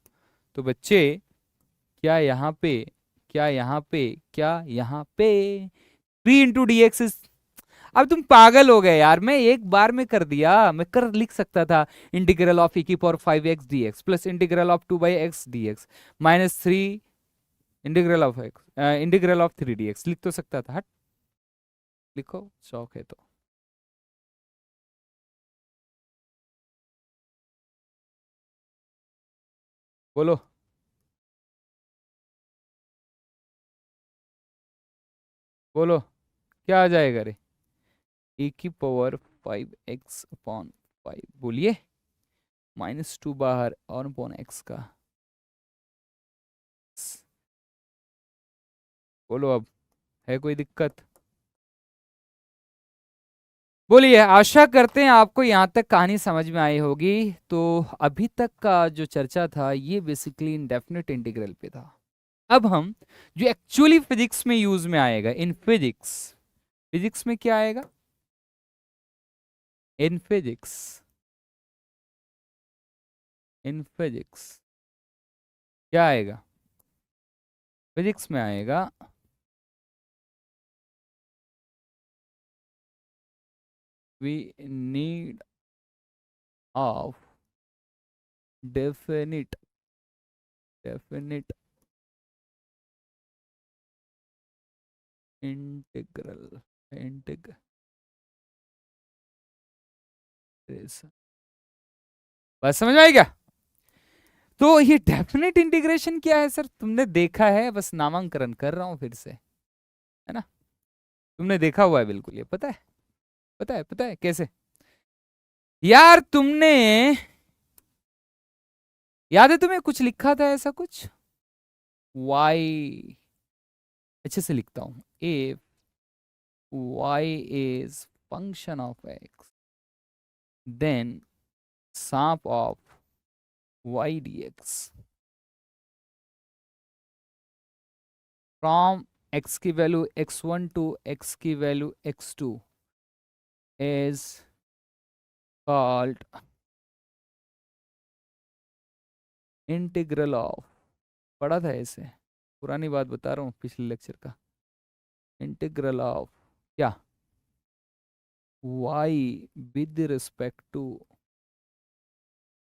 तो बच्चे क्या यहाँ पे, क्या यहाँ पे, क्या यहाँ पे 3 × dx इज, अब तुम पागल हो गए यार, मैं एक बार में कर दिया, मैं कर लिख सकता था इंटीग्रल ऑफ e की power 5x dx plus integral of 2/x dx minus 3 integral of 3 dx, लिख तो सकता था। हट, लिखो, शौक है तो। बोलो बोलो क्या आ जाएगा रे? e की पावर 5x अपॉन 5, बोलिए, -2 बाहर और अपॉन x का, बोलो अब, है कोई दिक्कत? बोलिए, आशा करते हैं आपको यहाँ तक कहानी समझ में आई होगी। तो अभी तक का जो चर्चा था ये बेसिकली इंडेफिनिट इंटीग्रल पे था। अब हम जो एक्चुअली फिजिक्स में यूज में आएगा, इन फिजिक्स, फिजिक्स में क्या आएगा? इन फिजिक्स, इन फिजिक्स क्या आएगा? फिजिक्स में आएगा we need of definite definite integral integration. बस समझ में आएगा? तो ये डेफिनेट इंटीग्रेशन क्या है सर? तुमने देखा है, बस नामांकन कर रहा हूं फिर से, है ना? तुमने देखा हुआ है बिल्कुल, ये पता है, पता है, पता है कैसे? यार तुमने, याद है तुम्हें कुछ लिखा था ऐसा कुछ, y, अच्छे से लिखता हूं, if y is function of x then sum of y dx from x की वैल्यू x1 to x की value x2 is called integral of, पढ़ा था ऐसे, पुरानी बात बता रहा हूँ पिछले लेक्चर का, इंटीग्रल ऑफ क्या, y with respect to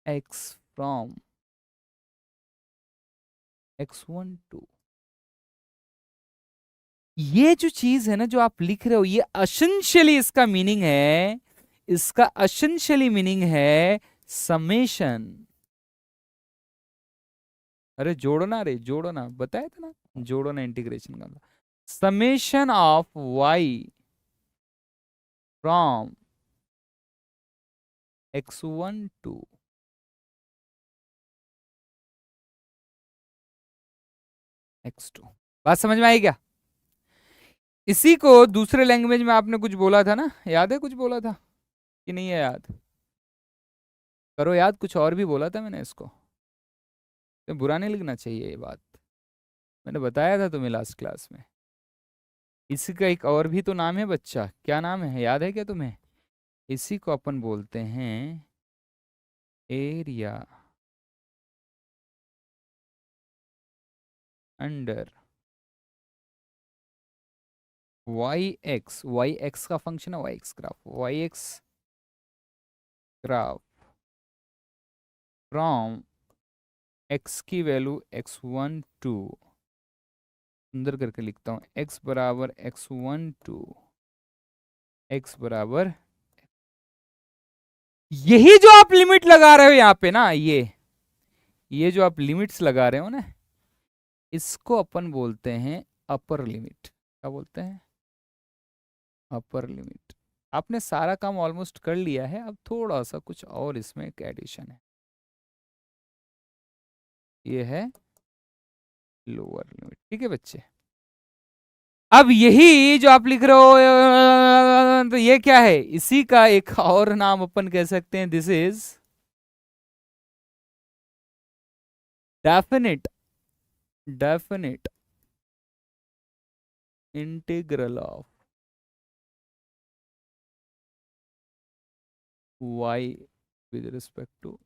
x from x1 to, ये जो चीज है ना जो आप लिख रहे हो, ये एसेंशियली इसका मीनिंग है, इसका एसेंशियली मीनिंग है समेशन। अरे जोड़ो ना, रे जोड़ो ना, बताया था ना, जोड़ो ना इंटीग्रेशन का, summation of y from x1 to x2। बात समझ में आई क्या? इसी को दूसरे लैंग्वेज में आपने कुछ बोला था ना, याद है कुछ बोला था कि नहीं है याद? करो याद, कुछ और भी बोला था मैंने इसको, तो बुरा नहीं लगना चाहिए ये बात, मैंने बताया था तुम्हें लास्ट क्लास में। इसी का एक और भी तो नाम है बच्चा, क्या नाम है, याद है क्या तुम्हें? इसी को अपन बोलते हैं एरिया अंडर वाई एक्स का फंक्शन है, Y X graph from X की वैल्यू x1 टू, सुंदर करके लिखता हूं, x बराबर x1 टू x बराबर, यही जो आप लिमिट लगा रहे हो यहाँ पे ना, ये जो आप लिमिट्स लगा रहे हो ना, इसको अपन बोलते हैं अपर लिमिट। क्या बोलते हैं? Upper limit. आपने सारा काम ऑलमोस्ट कर लिया है, अब थोड़ा सा कुछ और इसमें एक एडिशन है, ये है लोअर लिमिट। ठीक है बच्चे, अब यही जो आप लिख रहे हो तो ये क्या है? इसी का एक और नाम अपन कह सकते हैं, this is definite integral of y with respect to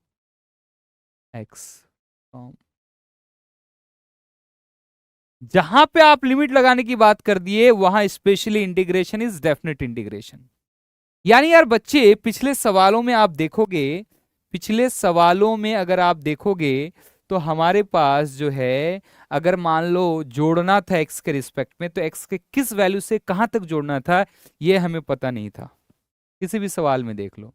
x। जहां पे आप लिमिट लगाने की बात कर दिए, वहां specially integration is definite integration. यानी यार बच्चे, पिछले सवालों में आप देखोगे, पिछले सवालों में अगर आप देखोगे तो हमारे पास जो है, अगर मान लो जोड़ना था x के रिस्पेक्ट में, तो x के किस वैल्यू से कहां तक जोड़ना था ये हमें पता नहीं था। किसी भी सवाल में देख लो,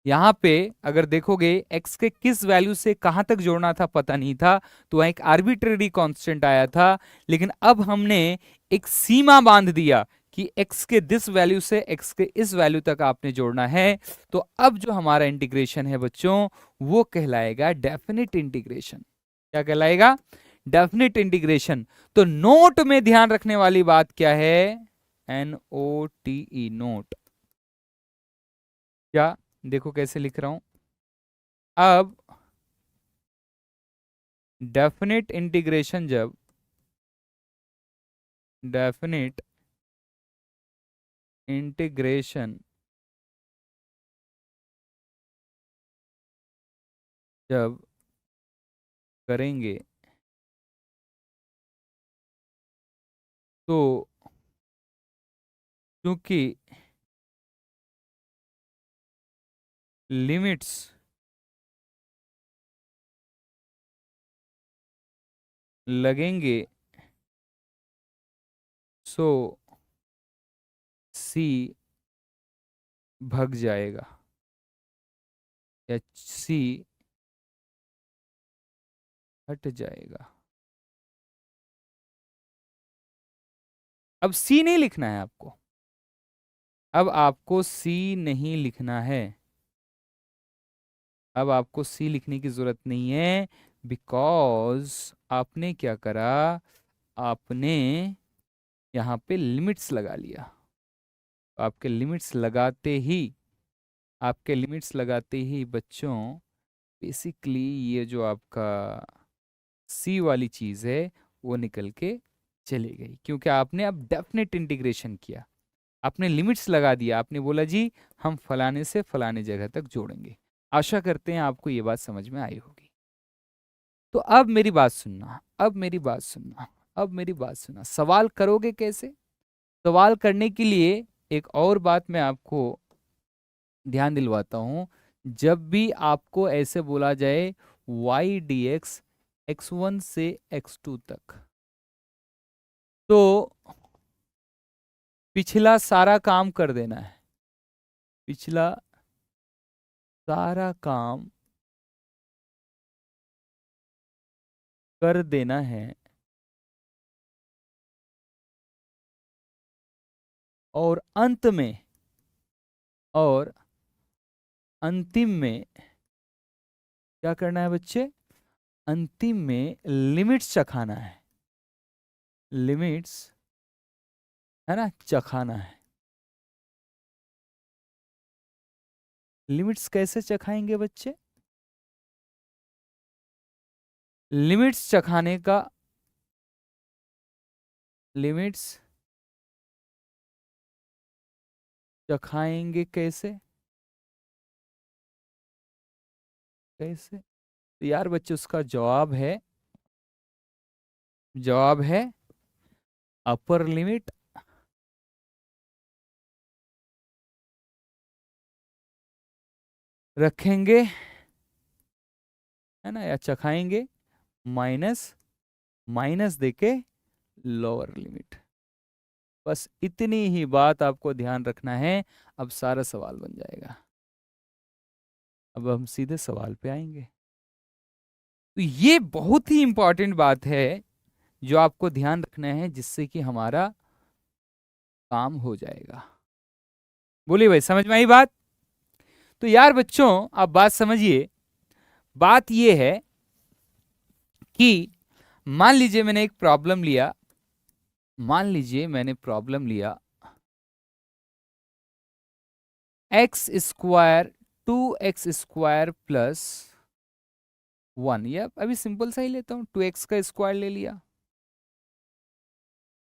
यहां पे अगर देखोगे x के किस वैल्यू से कहां तक जोड़ना था पता नहीं था, तो वह एक आर्बिट्रेरी कांस्टेंट आया था। लेकिन अब हमने एक सीमा बांध दिया कि x के दिस वैल्यू से x के इस वैल्यू तक आपने जोड़ना है। तो अब जो हमारा इंटीग्रेशन है बच्चों, वो कहलाएगा डेफिनेट इंटीग्रेशन। क्या कहलाएगा? Definite integration. तो नोट में ध्यान रखने वाली बात क्या है? NOTE, note. क्या? देखो कैसे लिख रहा हूं। अब डेफिनेट इंटीग्रेशन, जब डेफिनेट इंटीग्रेशन जब करेंगे तो क्योंकि लिमिट्स लगेंगे, सो सी भग जाएगा, या सी हट जाएगा। अब सी नहीं लिखना है आपको, अब आपको सी नहीं लिखना है, अब आपको सी लिखने की जरूरत नहीं है, बिकॉज आपने क्या करा, आपने यहां पे लिमिट्स लगा लिया। तो आपके लिमिट्स लगाते ही, आपके लिमिट्स लगाते ही बच्चों, बेसिकली ये जो आपका सी वाली चीज है वो निकल के चली गई, क्योंकि आपने अब डेफिनेट इंटीग्रेशन किया, आपने लिमिट्स लगा दिया, आपने बोला जी हम फलाने से फलाने जगह तक जोड़ेंगे। आशा करते हैं आपको ये बात समझ में आई होगी। तो अब मेरी बात सुनना, अब मेरी बात सुनना, अब मेरी बात सुनना। सवाल करोगे कैसे? सवाल करने के लिए एक और बात मैं आपको ध्यान दिलवाता हूं। जब भी आपको ऐसे बोला जाए y dx x1 से x2 तक, तो पिछला सारा काम कर देना है, पिछला सारा काम कर देना है, और अंत में, और अंतिम में क्या करना है बच्चे? अंतिम में लिमिट्स चखाना है, लिमिट्स, है ना, चखाना है। लिमिट्स कैसे चखाएंगे बच्चे? लिमिट्स चखाने का, लिमिट्स चखाएंगे कैसे? कैसे? तो यार बच्चे, उसका जवाब है, जवाब है अपर लिमिट रखेंगे, है ना, या चखाएंगे, माइनस माइनस देके लोअर लिमिट। बस इतनी ही बात आपको ध्यान रखना है, अब सारा सवाल बन जाएगा। अब हम सीधे सवाल पे आएंगे। तो ये बहुत ही इंपॉर्टेंट बात है जो आपको ध्यान रखना है, जिससे कि हमारा काम हो जाएगा। बोलिए भाई, समझ में आई बात? तो यार बच्चों, आप बात समझिए। बात ये है कि मान लीजिए मैंने एक प्रॉब्लम लिया, मान लीजिए मैंने प्रॉब्लम लिया एक्स स्क्वायर 2x² प्लस 1, या अभी सिंपल सा ही लेता हूं, 2x का स्क्वायर ले लिया।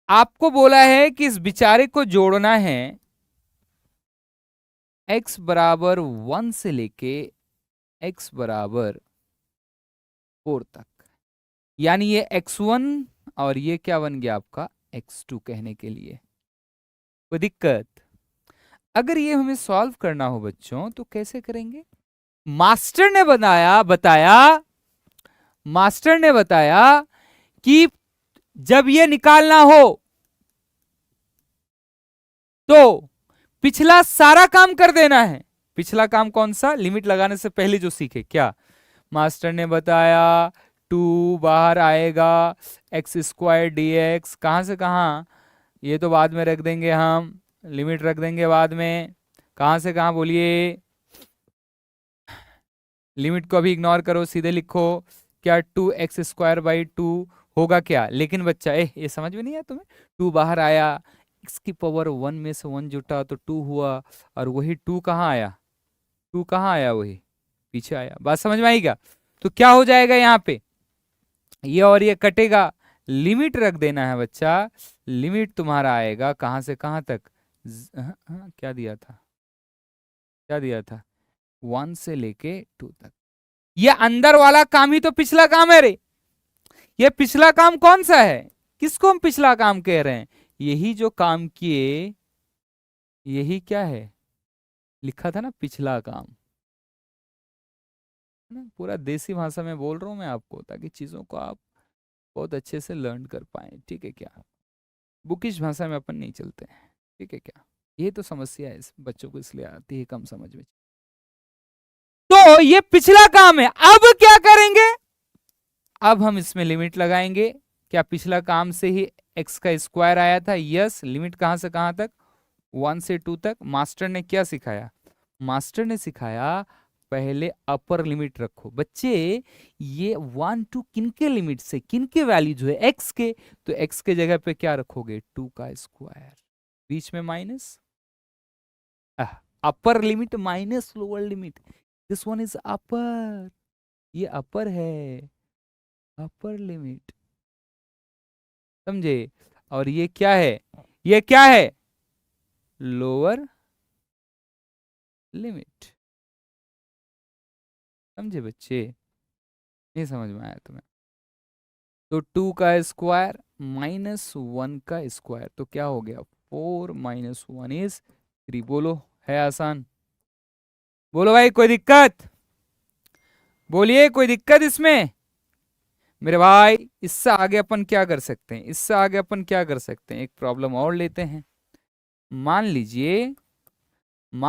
आपको बोला है कि इस बेचारे को जोड़ना है x बराबर 1 से लेके x बराबर 4 तक, यानी ये x1 और ये क्या बन गया आपका x2 कहने के लिए। कोई दिक्कत? अगर ये हमें सॉल्व करना हो बच्चों तो कैसे करेंगे? मास्टर ने बताया कि जब ये निकालना हो तो पिछला सारा काम कर देना है। पिछला काम कौन सा? लिमिट लगाने से पहले जो सीखे क्या मास्टर ने बताया, 2 बाहर आएगा, x² dx, कहां से कहां, ये तो बाद में रख देंगे, हम लिमिट रख देंगे बाद में। कहां से कहां बोलिए? लिमिट को अभी इग्नोर करो, सीधे लिखो क्या 2x² 2 होगा क्या। लेकिन बच्चा ये समझ में नहीं आया तुम्हें? 2 बाहर आया, x की पावर 1 में से 1 जुटा तो 2 हुआ, और वही 2 कहाँ आया? 2 कहाँ आया? वही पीछे आया। बात समझ में आई क्या? तो क्या हो जाएगा यहाँ पे, ये और ये कटेगा, लिमिट रख देना है बच्चा। लिमिट तुम्हारा आएगा कहां से कहां तक? क्या दिया था, क्या दिया था? 1 से लेके 2 तक। ये अंदर वाला काम ही तो पिछला काम है रे। ये पिछला काम कौन सा है? किसको हम पिछला काम कह रहे हैं? यही जो काम किए, यही क्या है, लिखा था ना पिछला काम। पूरा देसी भाषा में बोल रहा हूं मैं आपको, ताकि चीजों को आप बहुत अच्छे से लर्न कर पाए। ठीक है क्या? बुकिश भाषा में अपन नहीं चलते हैं। ठीक है क्या? ये तो समस्या है इस बच्चों को, इसलिए आती है कम समझ में। तो ये पिछला काम है। अब क्या करेंगे? अब हम इसमें लिमिट लगाएंगे। क्या पिछला काम से ही x का स्क्वायर आया था? यस। लिमिट कहां से कहां तक? 1 से 2 तक। मास्टर ने क्या सिखाया? मास्टर ने सिखाया पहले अपर लिमिट रखो। बच्चे ये 1 2 किनके लिमिट से, किनके वैल्यू जो है x के, तो x के जगह पे क्या रखोगे? 2 का स्क्वायर, बीच में minus, upper limit minus lower limit. This one is upper, ये अपर है, अपर लिमिट, समझे? और ये क्या है? ये क्या है? Lower limit. समझे बच्चे? नहीं समझ में आया तुम्हें? तो 2 का स्क्वायर माइनस 1 का स्क्वायर, तो क्या हो गया? 4 माइनस 1 इज 3। बोलो, है आसान? बोलो भाई, कोई दिक्कत? बोलिए, कोई दिक्कत इसमें? मेरे भाई, इससे आगे अपन क्या कर सकते हैं? इससे आगे अपन क्या कर सकते हैं? एक प्रॉब्लम और लेते हैं। मान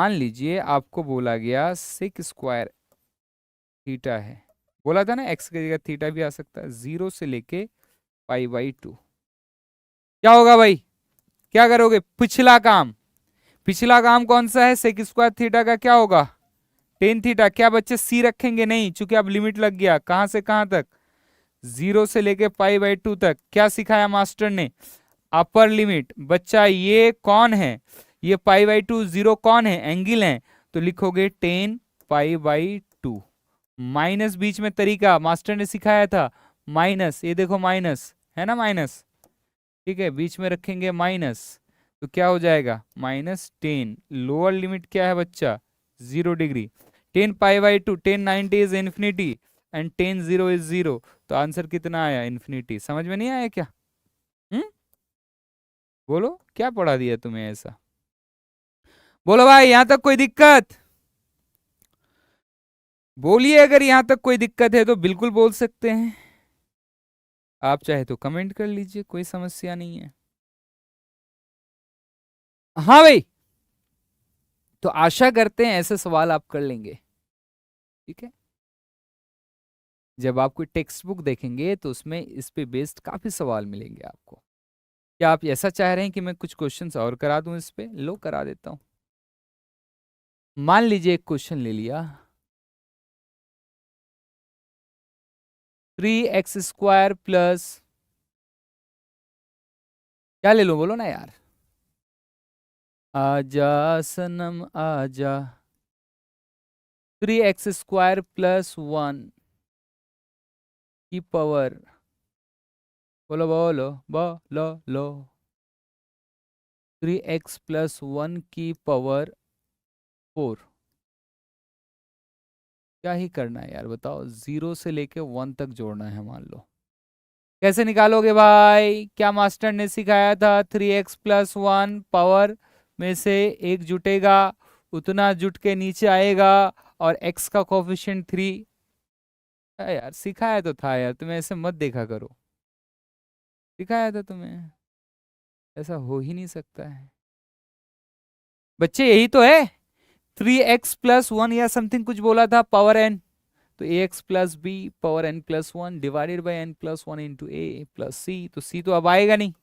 लीजिए आपको बोला गया सेक स्क्वायर थीटा है। बोला था ना एक्स की जगह थीटा भी आ सकता है। 0 से लेके π/2। क्या होगा भाई? क्या करोगे? पिछला काम कौन सा है? सेक स्क्वायर थीटा का क्या होगा? Tan theta. क्या बच्चे सी रखेंगे? नहीं, चूंकि अब लिमिट लग गया। कहां से कहां तक? 0 से लेके π/2 तक। क्या सिखाया मास्टर ने? Upper limit. बच्चा ये कौन है? ये π/2 0 कौन है? एंगल है, तो लिखोगे 10 π/2। माइनस बीच में तरीका मास्टर ने सिखाया था, माइनस, ये देखो माइनस है ना, माइनस, ठीक है, बीच में रखेंगे माइनस, तो क्या हो जाएगा? -10। लोअर लिमिट क्या है बच्चा? 0 degree. 10 π/2, 10 90 is infinity and 10 0 is 0, तो आंसर कितना आया? इन्फिनिटी। समझ में नहीं आया क्या? बोलो, क्या पढ़ा दिया तुम्हें ऐसा? बोलो भाई, यहां तक कोई दिक्कत? बोलिए, अगर यहां तक कोई दिक्कत है तो बिल्कुल बोल सकते हैं। आप चाहे तो कमेंट कर लीजिए, कोई समस्या नहीं है। हाँ भाई, तो आशा करते हैं ऐसे सवाल आप कर लेंगे। ठीक है, जब आप कोई टेक्स्ट बुक देखेंगे तो उसमें इस पे बेस्ड काफी सवाल मिलेंगे आपको। क्या आप ऐसा चाह रहे हैं कि मैं कुछ क्वेश्चंस और करा दूं इस पे? लो करा देता हूं। मान लीजिए एक क्वेश्चन ले लिया, 3x² प्लस, क्या ले लो बोलो ना यार, आजा सनम आजा, 3x² प्लस 1 की पावर, बोलो बोलो बोलो लो, 3x प्लस 1 की पावर 4। क्या ही करना है यार बताओ, 0 से लेके 1 तक जोड़ना है मान लो। कैसे निकालोगे भाई? क्या मास्टर ने सिखाया था? 3x प्लस 1 पावर में से एक जुटेगा, उतना जुट के नीचे आएगा, और x का कोफिशिएंट 3। यार सिखाया तो था यार, तुम्हें ऐसे मत देखा करो, सिखाया था तुम्हें, ऐसा हो ही नहीं सकता है बच्चे, यही तो है। 3x प्लस 1 या समथिंग कुछ बोला था पावर n, तो ax plus B power n plus 1 divided by n plus 1 into A plus C. तो सी तो अब आएगा नहीं,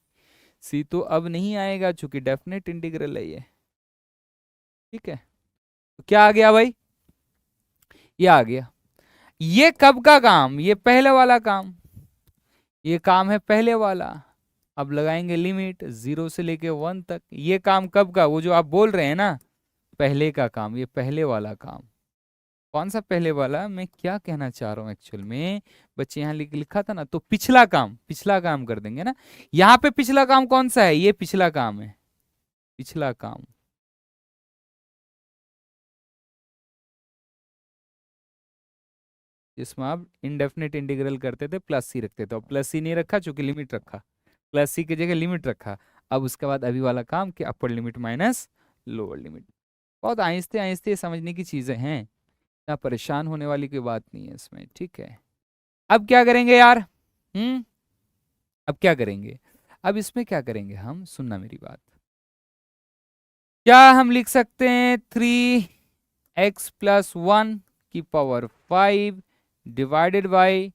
सी तो अब नहीं आएगा चूंकि डेफिनेट इंटीग्रल है ये। ठीक है, तो क्या आ गया भाई? ये आ गया। ये कब का काम? ये पहले वाला काम, ये काम है पहले वाला। अब लगाएंगे लिमिट 0 से लेके 1 तक। ये काम कब का? वो जो आप बोल रहे हैं ना पहले का काम, ये पहले वाला काम। कौन सा पहले वाला? मैं क्या कहना चाह रहा हूं एक्चुअल में बच्चे, यहां लिखा था ना, तो पिछला काम, पिछला काम कर देंगे ना। यहां पे पिछला काम कौन सा है? ये पिछला काम है, पिछला काम। जिसमें आप इनडेफिनेट इंटीग्रल करते थे प्लस सी रखते थे, और प्लस सी नहीं रखा चूंकि लिमिट रखा, प्लस सी की जगह लिमिट रखा। अब उसके बाद अभी वाला काम कि upper limit minus lower limit. बहुत आहिस्ते आहिस्ते समझने की चीजें हैं, ना परेशान होने वाली कोई बात नहीं है इसमें। ठीक है, अब क्या करेंगे यार? अब क्या करेंगे? अब इसमें क्या करेंगे हम, सुनना मेरी बात। क्या हम लिख सकते हैं 3x प्लस 1 की पावर 5 डिवाइडेड बाई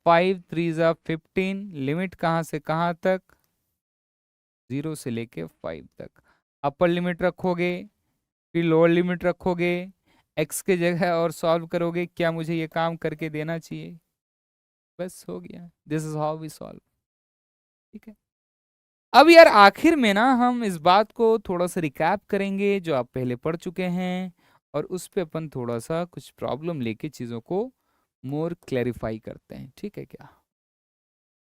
5 3 जा 15, लिमिट कहाँ से कहाँ तक? 0 से लेके 5 तक। अपर लिमिट रखोगे, फिर लोअर लिमिट रखोगे, x के जगह और सॉल्व करोगे। क्या मुझे ये काम करके देना चाहिए? बस हो गया, this is how we solve. ठीक है, अब यार आखिर में ना हम इस बात को थोड़ा सा रिकैप करेंगे जो आप पहले पढ़ चुके हैं, और उस पे अपन थोड़ा सा कुछ प्रॉब्लम लेके चीजों को मोर क्लैरिफाई करते हैं। ठीक है, क्या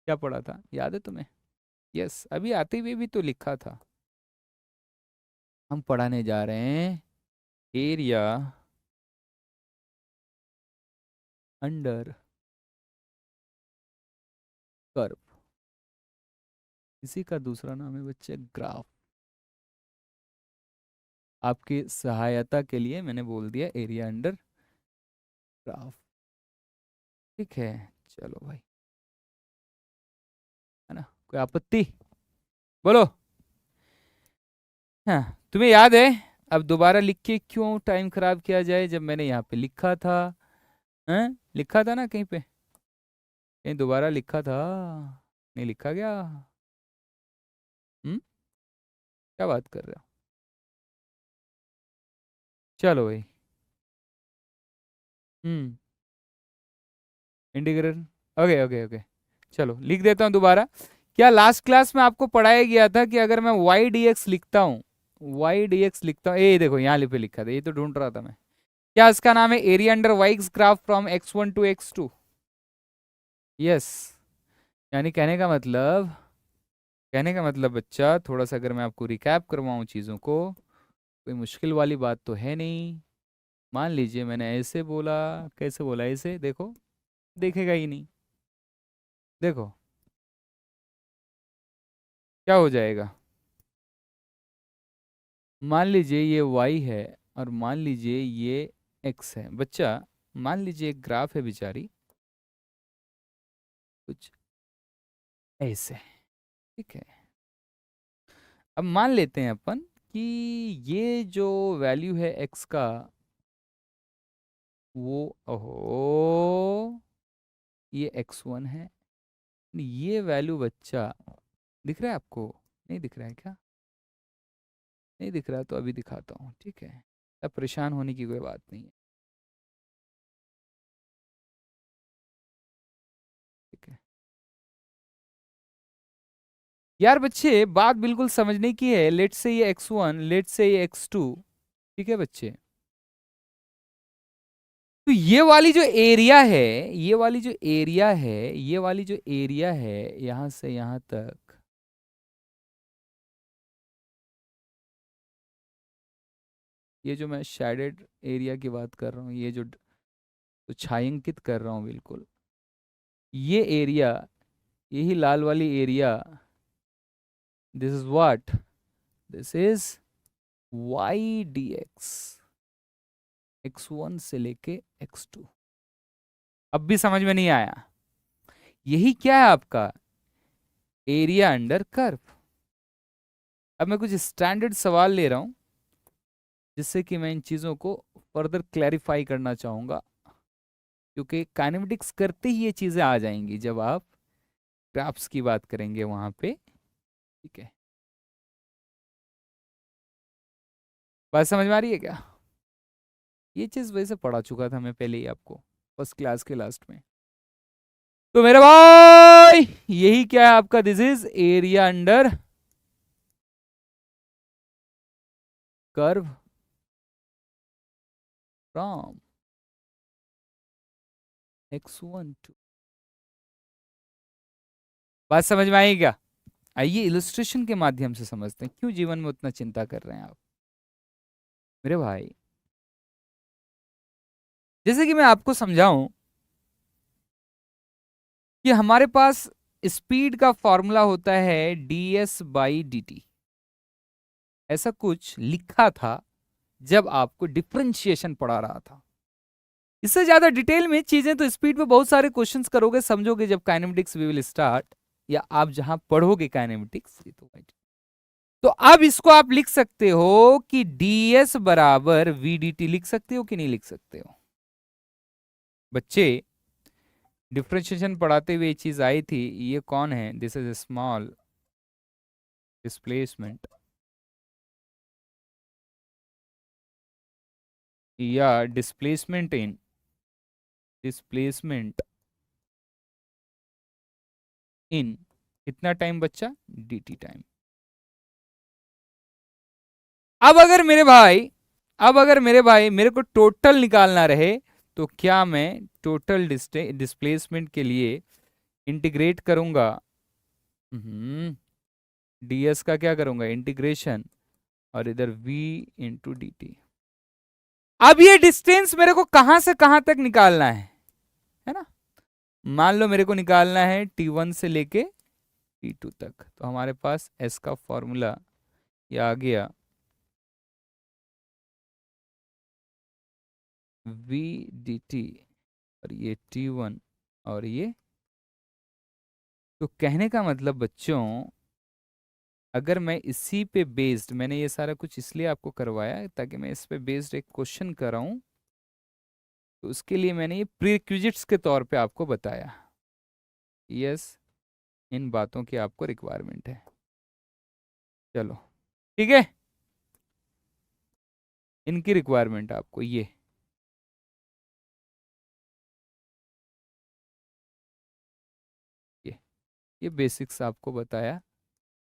क्या पढ़ा था याद है तुम्हें? यस, अभी आते हुए भी तो लिखा था। हम पढ़ाने जा रहे हैं एरिया अंडर कर्व, इसी का दूसरा नाम है बच्चे ग्राफ। आपकी सहायता के लिए मैंने बोल दिया एरिया अंडर ग्राफ। ठीक है, चलो भाई, है ना, कोई आपत्ति? बोलो। हाँ, तुम्हें याद है? अब दोबारा लिख के क्यों टाइम खराब किया जाए जब मैंने यहाँ पे लिखा था? हैं, लिखा था ना कहीं पे, कहीं दोबारा लिखा था? नहीं लिखा गया? क्या बात कर रहे हो? चलो भाई। हम्म इंटीग्रल, ओके ओके ओके, चलो लिख देता हूँ दोबारा। क्या लास्ट क्लास में आपको पढ़ाया गया था कि अगर मैं y dx लिखता हूँ, y dx लिखता हूँ, ये देखो यहाँ पे लिखा था, ये तो ढूंढ रहा था मैं। क्या इसका नाम है area under Y's graph from x1 to x2? Yes, यानी कहने का मतलब बच्चा, थोड़ा सा अगर मैं आपको रिकैप करवाऊँ चीज़ों को, कोई मुश्किल वाली बात तो है नहीं। मान लीजिए मैंने ऐसे बोला, कैसे बोला, ऐसे देखो, देखेगा ही नहीं, देखो क्या हो जाएगा। मान लीजिए ये y है, और मान लीजिए ये x है बच्चा। मान लीजिए एक ग्राफ है बेचारी, कुछ ऐसे। ठीक है, अब मान लेते हैं अपन कि ये जो वैल्यू है x का, वो, ओहो, ये x1 है, ये वैल्यू बच्चा दिख रहा है आपको? नहीं दिख रहा है क्या? नहीं दिख रहा तो अभी दिखाता हूँ, ठीक है? अब परेशान होने की कोई बात नहीं है, ठीक है यार बच्चे, बात बिल्कुल समझने की है। लेट्स से ये x1, लेट्स से ये x2, ठीक है बच्चे? तो ये वाली जो एरिया है, ये वाली जो एरिया है, ये वाली जो एरिया है यहां से यहां तक, ये जो मैं शेडेड एरिया की बात कर रहा हूँ, ये जो तो छायांकित कर रहा हूँ बिल्कुल, ये एरिया, यही लाल वाली area, this is what, this is Y D X, x1 से लेके x2। अब भी समझ में नहीं आया? यही क्या है आपका एरिया अंडर कर्व। अब मैं कुछ स्टैंडर्ड सवाल ले रहा हूं, जिससे कि मैं इन चीजों को फर्दर क्लैरिफाई करना चाहूंगा, क्योंकि काइनेमेटिक्स करते ही ये चीजें आ जाएंगी जब आप ग्राफ्स की बात करेंगे वहां पे, ठीक है? बात समझ में आ रही है क्या? ये चीज वैसे पढ़ा चुका था मैं पहले ही आपको, फर्स्ट क्लास के लास्ट में। तो मेरे भाई यही क्या है आपका, this is area under curve from x1 to, बात समझ में आई क्या? आइए इलस्ट्रेशन के माध्यम से समझते हैं क्यों जीवन में उतना चिंता कर रहे हैं आप मेरे भाई। जैसे कि मैं आपको समझाऊं कि हमारे पास स्पीड का फॉर्मूला होता है ds/dt, ऐसा कुछ लिखा था जब आपको डिफरेंशिएशन पढ़ा रहा था। इससे ज्यादा डिटेल में चीजें तो स्पीड पे बहुत सारे क्वेश्चंस करोगे, समझोगे जब काइनेमेटिक्स वी विल स्टार्ट, या आप जहां पढ़ोगे काइनेमेटिक्स। तो अब इसको आप लिख सकते हो कि ds बराबर vdt, लिख सकते हो कि नहीं लिख सकते हो बच्चे? डिफरेंशिएशन पढ़ाते हुए ये चीज आई थी, ये कौन है? दिस इज स्मॉल डिस्प्लेसमेंट या डिस्प्लेसमेंट इन कितना टाइम बच्चा? dt time. अब अगर मेरे भाई, अब अगर मेरे भाई मेरे को टोटल निकालना रहे, तो क्या मैं टोटल डिस्प्लेसमेंट के लिए इंटीग्रेट करूंगा? ds का क्या करूंगा? इंटीग्रेशन, और इधर v इंटू डी टी। अब ये डिस्टेंस मेरे को कहां से कहां तक निकालना है ना? मान लो मेरे को निकालना है t1 से लेके t2 तक, तो हमारे पास s का फॉर्मूला ये आ गया, v dt, और ये t1, और ये, तो कहने का मतलब बच्चों, अगर मैं इसी पे बेस्ड, मैंने ये सारा कुछ इसलिए आपको करवाया ताकि मैं इस पे बेस्ड एक क्वेश्चन कराऊं, तो उसके लिए मैंने ये प्रीरिक्विजिट्स के तौर पे आपको बताया। यस, इन बातों की आपको रिक्वायरमेंट है, चलो ठीक है, इनकी रिक्वायरमेंट आपको ये ये बेसिक्स आपको बताया।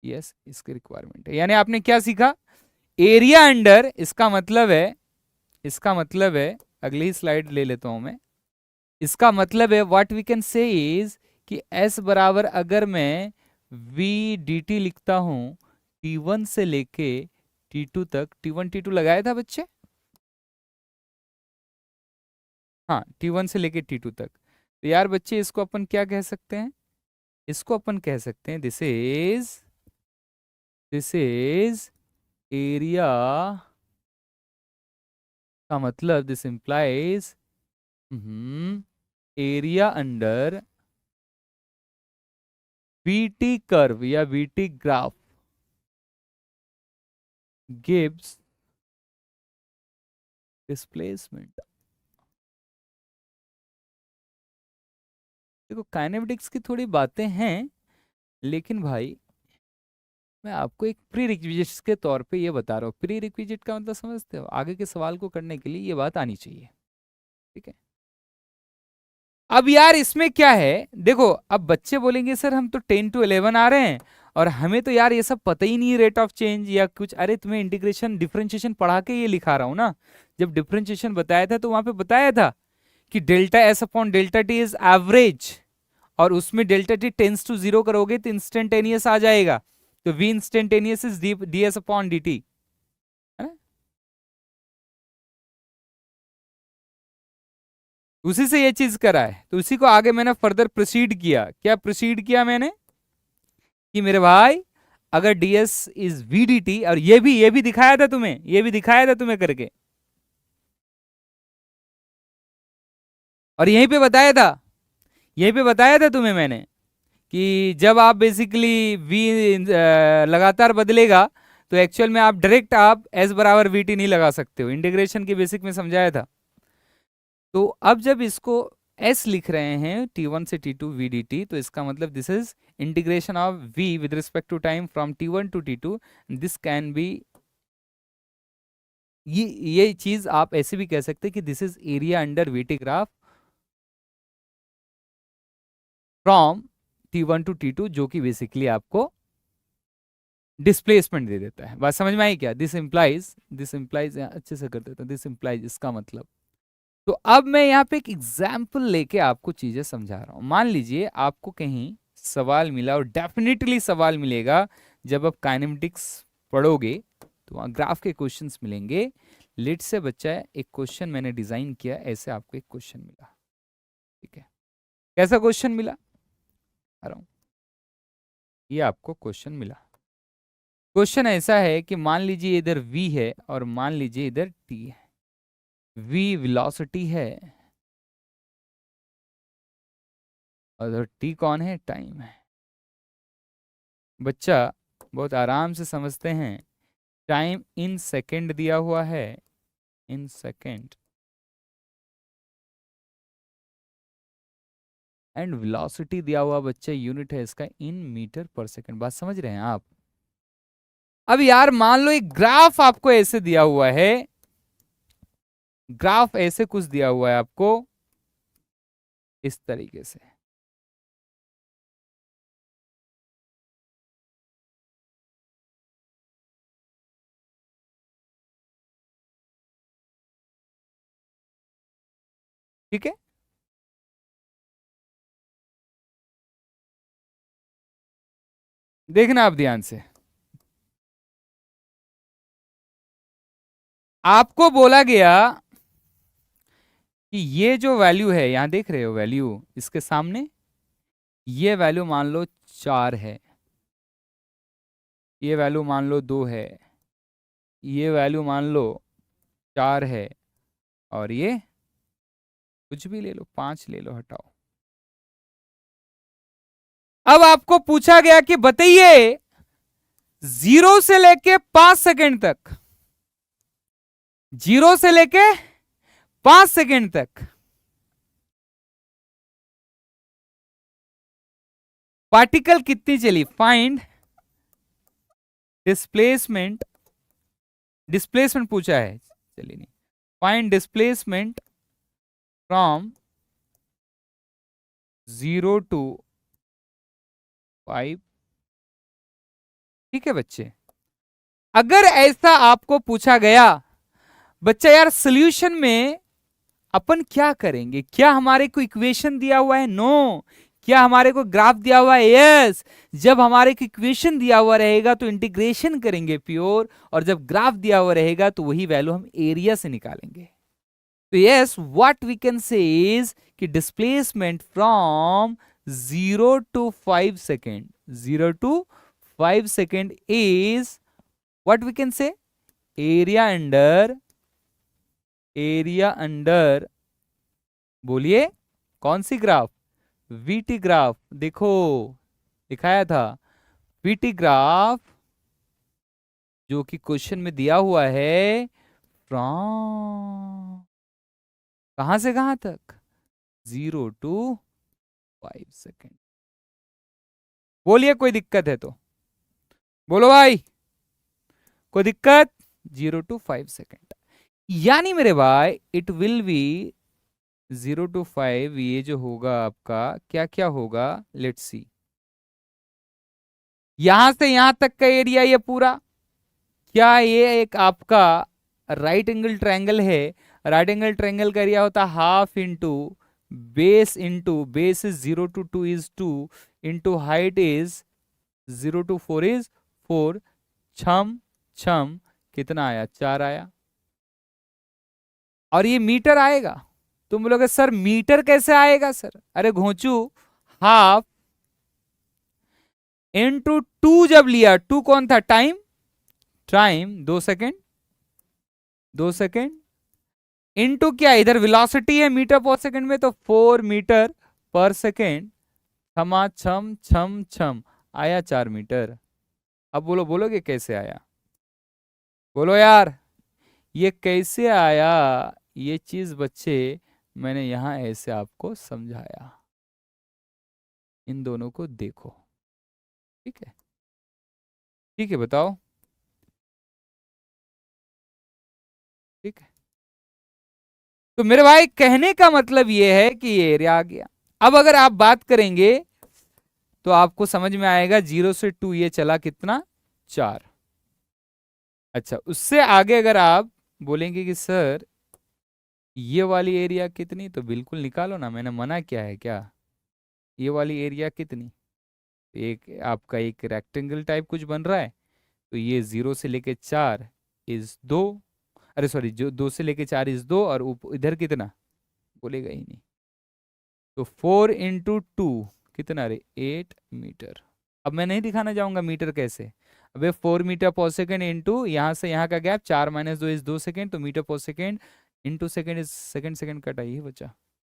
यस, इसकी रिक्वायरमेंट है, यानी आपने क्या सीखा? एरिया अंडर, इसका मतलब है अगली ही स्लाइड ले लेता हूं मैं। इसका मतलब है what we can say is कि s बराबर, अगर मैं v dt लिखता हूं t1 से लेके t2 तक, t1 t2 लगाया था बच्चे? हाँ, t1 से लेके t2 तक। तो यार बच्चे इसको अपन क्या कह सकते हैं? इसको अपन कह सकते हैं दिस इज एरिया, का मतलब this implies area under BT curve या बीटी ग्राफ गिव्स डिस्प्लेसमेंट। देखो काइनेमेटिक्स की थोड़ी बातें हैं, लेकिन भाई मैं आपको एक प्री रिक्विजिट्स के तौर पे ये बता रहा हूँ। प्री रिक्विजिट का मतलब समझते हो, आगे के सवाल को करने के लिए ये बात आनी चाहिए, ठीक है। अब यार इसमें क्या है, देखो अब बच्चे बोलेंगे सर हम तो 10 to 11 आ रहे हैं और हमें तो यार ये सब पता ही नहीं, रेट ऑफ चेंज या कुछ। अरे तुम्हें इंटीग्रेशन डिफरेंशिएशन पढ़ा के ये लिखा रहा हूं ना। जब डिफरेंशिएशन बताया था तो वहां पे बताया था कि delta S upon delta T is average, और उसमें डेल्टा टी टेंस टू 0 करोगे तो इंस्टेंटेनियस आ जाएगा। तो v instantaneous is d s upon d t, है ना। उसी से ये चीज करा है, तो उसी को आगे मैंने फर्दर प्रोसीड किया। क्या प्रोसीड किया मैंने कि मेरे भाई अगर ds is v d t, और ये भी दिखाया था तुम्हें, ये भी दिखाया था तुम्हें करके, और यहीं पे बताया था, यहीं पे बताया था तुम्हें मैंने कि जब आप बेसिकली v लगातार बदलेगा तो एक्चुअल में आप डायरेक्ट आप s बराबर वी टी नहीं लगा सकते हो। इंटीग्रेशन के बेसिक में समझाया था। तो अब जब इसको s लिख रहे हैं t1 से t2 vdt, तो इसका मतलब this is integration of v with respect to time from t1 to t2। This can be, ये चीज आप ऐसे भी कह सकते हैं कि this is area under VT graph from t1 to t2, जो कि बेसिकली आपको डिस्प्लेसमेंट दे देता है। बात समझ में आई क्या? दिस इंप्लाइज अच्छे से कर देता हूं, दिस इंप्लाइज इसका मतलब। तो अब मैं यहाँ पे एक एग्जाम्पल लेके आपको चीजें समझा रहा हूं। मान लीजिए आपको कहीं सवाल मिला, और डेफिनेटली सवाल मिलेगा जब आप काइनेमेटिक्स पढ़ोगे तो वहाँ ग्राफ के क्वेश्चंस मिलेंगे। लेट से बच्चा है, एक क्वेश्चन मैंने डिजाइन किया, ऐसे आपको एक क्वेश्चन मिला, ठीक है। कैसा क्वेश्चन मिला आ रहा हूं, ये आपको क्वेश्चन मिला। क्वेश्चन ऐसा है कि मान लीजिए इधर v है और मान लीजिए इधर t है। v वेलोसिटी है और t कौन है? टाइम है। बच्चा बहुत आराम से समझते हैं, टाइम इन सेकंड दिया हुआ है, इन सेकंड, एंड वेलोसिटी दिया हुआ बच्चा यूनिट है इसका इन मीटर पर सेकंड। बात समझ रहे हैं आप? अब यार मान लो एक ग्राफ आपको ऐसे दिया हुआ है, ग्राफ ऐसे कुछ दिया हुआ है आपको इस तरीके से, ठीक है। देखना आप ध्यान से, आपको बोला गया कि ये जो वैल्यू है, यहां देख रहे हो वैल्यू, इसके सामने ये वैल्यू मान लो 4 है, ये वैल्यू मान लो 2 है, ये वैल्यू मान लो 4 है, और ये कुछ भी ले लो, 5 ले लो, हटाओ। अब आपको पूछा गया कि बताइए 0 से लेके 5 सेकंड तक, 0 से लेके 5 सेकंड तक पार्टिकल कितनी चली। फाइंड डिस्प्लेसमेंट, डिस्प्लेसमेंट पूछा है, चलिए नहीं, फाइंड डिस्प्लेसमेंट फ्रॉम 0 to 5, ठीक है बच्चे। अगर ऐसा आपको पूछा गया बच्चा, यार सॉल्यूशन में अपन क्या करेंगे? क्या हमारे को इक्वेशन दिया हुआ है? नो। क्या हमारे को ग्राफ दिया हुआ है? यस। जब हमारे को इक्वेशन दिया हुआ रहेगा तो इंटीग्रेशन करेंगे प्योर, और जब ग्राफ दिया हुआ रहेगा तो वही वैल्यू हम एरिया से निकालेंगे। तो yes, what we can say is कि displacement from 0 to 5 second, 0 to 5 second is what we can say area under, बोलिए कौन सी ग्राफ? VT graph. देखो दिखाया था वीटी ग्राफ जो कि क्वेश्चन में दिया हुआ है, फ्रॉम कहां से कहां तक? 0 to 5 सेकेंड। बोलिए कोई दिक्कत है तो बोलो भाई, कोई दिक्कत? 0 to 5 सेकेंड, यानी मेरे भाई इट विल बी 0 to 5। ये जो होगा आपका क्या क्या होगा, लेट्स सी। यहां से यहां तक का एरिया ये पूरा, क्या ये एक आपका राइट एंगल ट्रायंगल है? राइट एंगल ट्रायंगल का एरिया होता है half into base is 0 to 2 is 2 into height is 0 to 4 is 4। छम छम कितना आया? 4 आया। और ये मीटर आएगा। तुम बोलोगे सर मीटर कैसे आएगा सर? अरे घोंचू, हाफ इंटू 2 जब लिया, 2 कौन था? Time, time 2 second, 2 second into क्या, इधर वेलोसिटी है मीटर पर सेकंड में, तो 4 मीटर पर सेकंड। क्षमा छम छम छम आया 4 मीटर। अब बोलो, बोलोगे कैसे आया? बोलो यार, ये कैसे आया? ये चीज बच्चे मैंने यहां ऐसे आपको समझाया। इन दोनों को देखो, ठीक है? ठीक है, बताओ। ठीक है, तो मेरे भाई कहने का मतलब ये है कि ये एरिया आ गया। अब अगर आप बात करेंगे तो आपको समझ में आएगा 0 से 2 ये चला कितना? 4। अच्छा, उससे आगे अगर आप बोलेंगे कि सर ये वाली एरिया कितनी, तो बिल्कुल निकालो ना, मैंने मना किया है क्या? ये वाली एरिया कितनी? एक आपका एक रेक्टेंगल टाइप कुछ बन रहा है, तो ये 0 से लेके 4 इज 2। अरे सॉरी, जो 2 से लेके 4 इज 2, और इधर कितना? बोलेगा ही नहीं। तो 4 into 2 कितना रे? 8 मीटर। अब मैं नहीं दिखाना चाहूंगा मीटर कैसे। अबे 4 मीटर पर सेकेंड इंटू यहाँ से यहाँ का गैप 4 - 2 इज 2 सेकेंड, तो मीटर पर second into second is second, second कटा ही बचा,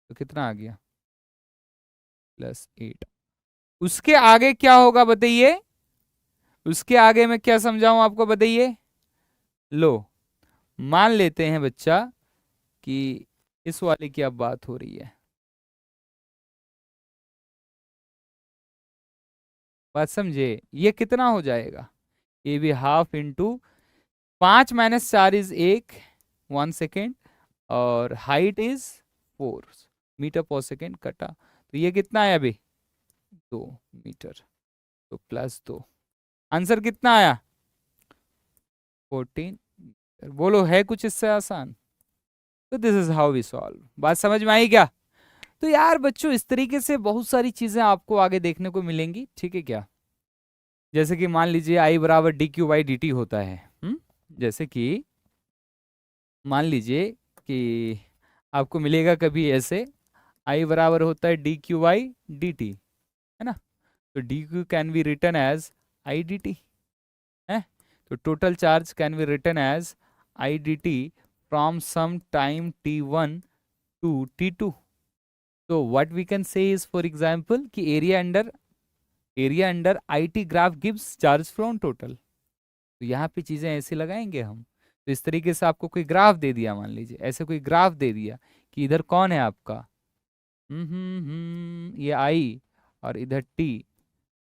तो कितना आ गया? +8। उसके आगे क्या होगा बताइए? उसके आगे मैं क्या समझाऊं आपको, बताइए? लो, मान लेते हैं बच्चा कि इस वाले की अब बात हो रही है। बात समझे? ये कितना हो जाएगा? ये भी हाफ इंटू 5 - 4 इज 1 सेकेंड, और हाइट इज 4 मीटर पर सेकेंड कटा, तो ये कितना आया अभी? 2 मीटर, तो +2। आंसर कितना आया? 14। बोलो, है कुछ इससे आसान? तो this is how we solve. बात समझ में आई क्या? तो यार बच्चों, इस तरीके से बहुत सारी चीजें आपको आगे देखने को मिलेंगी, ठीक है क्या? जैसे कि मान लीजिए I बराबर dq/dt होता है। जैसे कि मान लीजिए कि आपको मिलेगा कभी ऐसे, I बराबर होता है dq/dt, है ना? तो dq can be written as I dt है। तो total charge can be written as I dt from some time t1 to t2। तो what we can say is, for example, कि area under IT graph gives charge from total. तो यहाँ पे चीजें ऐसे लगाएंगे हम। तो इस तरीके से आपको कोई ग्राफ दे दिया, मान लीजिए ऐसे कोई ग्राफ दे दिया कि इधर कौन है आपका, ये I और इधर T,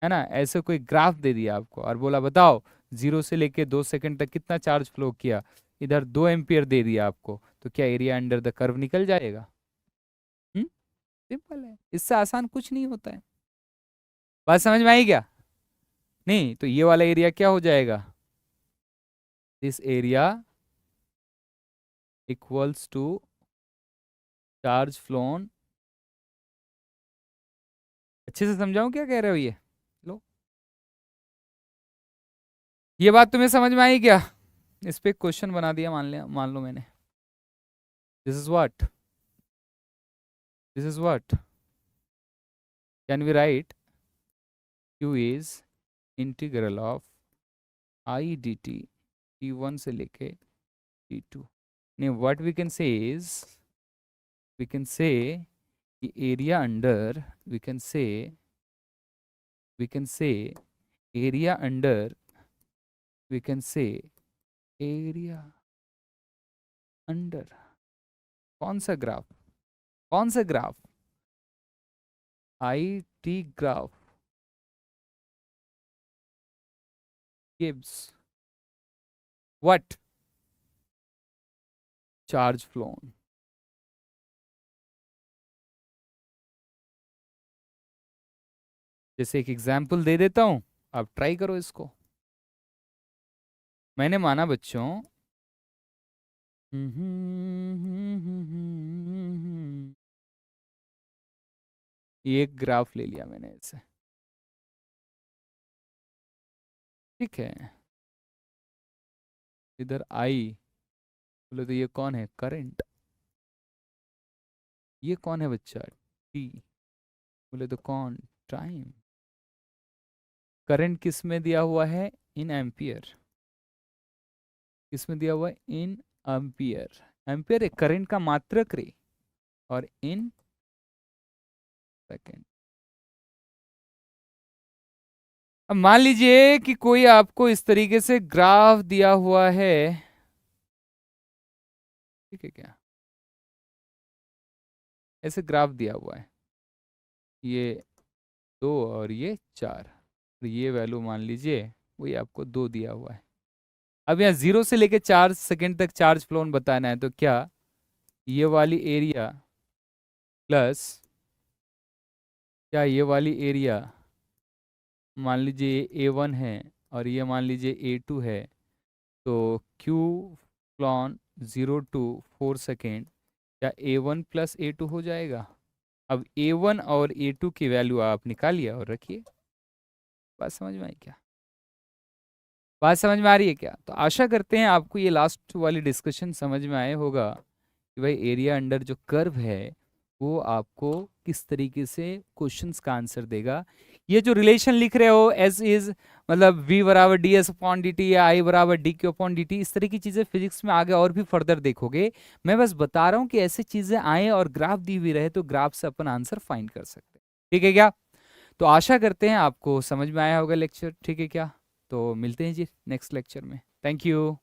है ना? ऐसे कोई ग्राफ दे दिया आपको और बोला बताओ 0 से लेके 2 सेकंड तक कितना चार्ज फ्लो किया, इधर 2 एम्पियर दे दिया आपको, तो क्या एरिया अंडर द कर्व निकल जाएगा? सिंपल है, इससे आसान कुछ नहीं होता है। बात समझ में आई क्या? नहीं तो ये वाला एरिया क्या हो जाएगा? This area equals to charge flown. अच्छे से समझाऊं क्या कह रहे हो ये? लो, ये बात तुम्हें समझ में आई क्या? इस पे क्वेश्चन बना दिया, मान लो मैंने। This is what, this is what can we write, q is integral of I dt t1 से लेके t2। नहीं, what we can say is, we can say area under, we can say area under, we can say area under कौन सा graph, कौन सा graph? IT graph gives what? Charge flown. जैसे एक example दे देता हूं, आप ट्राई करो इसको। मैंने माना बच्चों, ये एक ग्राफ ले लिया मैंने ऐसे, ठीक है। इधर आई, बोले तो ये कौन है? करंट। ये कौन है बच्चा? टी। बोले तो कौन? टाइम। करंट किस में दिया हुआ है? इन एम्पियर। किस में दिया हुआ है? इन एम्पियर। एम्पियर एक करंट का मात्रक रे, और इन सेकेंड। अब मान लीजिए कि कोई आपको इस तरीके से ग्राफ दिया हुआ है, ठीक है क्या? ऐसे ग्राफ दिया हुआ है, ये 2 और ये 4, और ये वैल्यू मान लीजिए वही आपको 2 दिया हुआ है। अब यहाँ 0 से लेके 4 सेकेंड तक चार्ज फ्लोन बताना है, तो क्या ये वाली एरिया प्लस क्या ये वाली एरिया, मान लीजिए ये A1 है और ये मान लीजिए A2 है, तो Q फ्लॉन 0 to 4 सेकेंड क्या A1 प्लस A2 हो जाएगा? अब A1 और A2 की वैल्यू आप निकालिए और रखिए। बात समझ में आई क्या? बात समझ में आ रही है क्या? तो आशा करते हैं आपको ये लास्ट वाली डिस्कशन समझ में आए होगा कि भाई एरिया अंडर जो कर्व है वो आपको किस तरीके से क्वेश्चंस का आंसर देगा। ये जो रिलेशन लिख रहे हो एस इज, मतलब v बराबर D s upon d T या i बराबर D Q upon d T, इस तरह की चीजें फिजिक्स में आगे और भी फर्दर देखोगे। मैं बस बता रहा हूँ कि ऐसी चीजें आए और ग्राफ दी हुई रहे तो ग्राफ से अपन आंसर फाइंड कर सकते हैं, ठीक है क्या? तो आशा करते हैं आपको समझ में आया होगा लेक्चर, ठीक है क्या? तो मिलते हैं जी नेक्स्ट लेक्चर में। Thank you.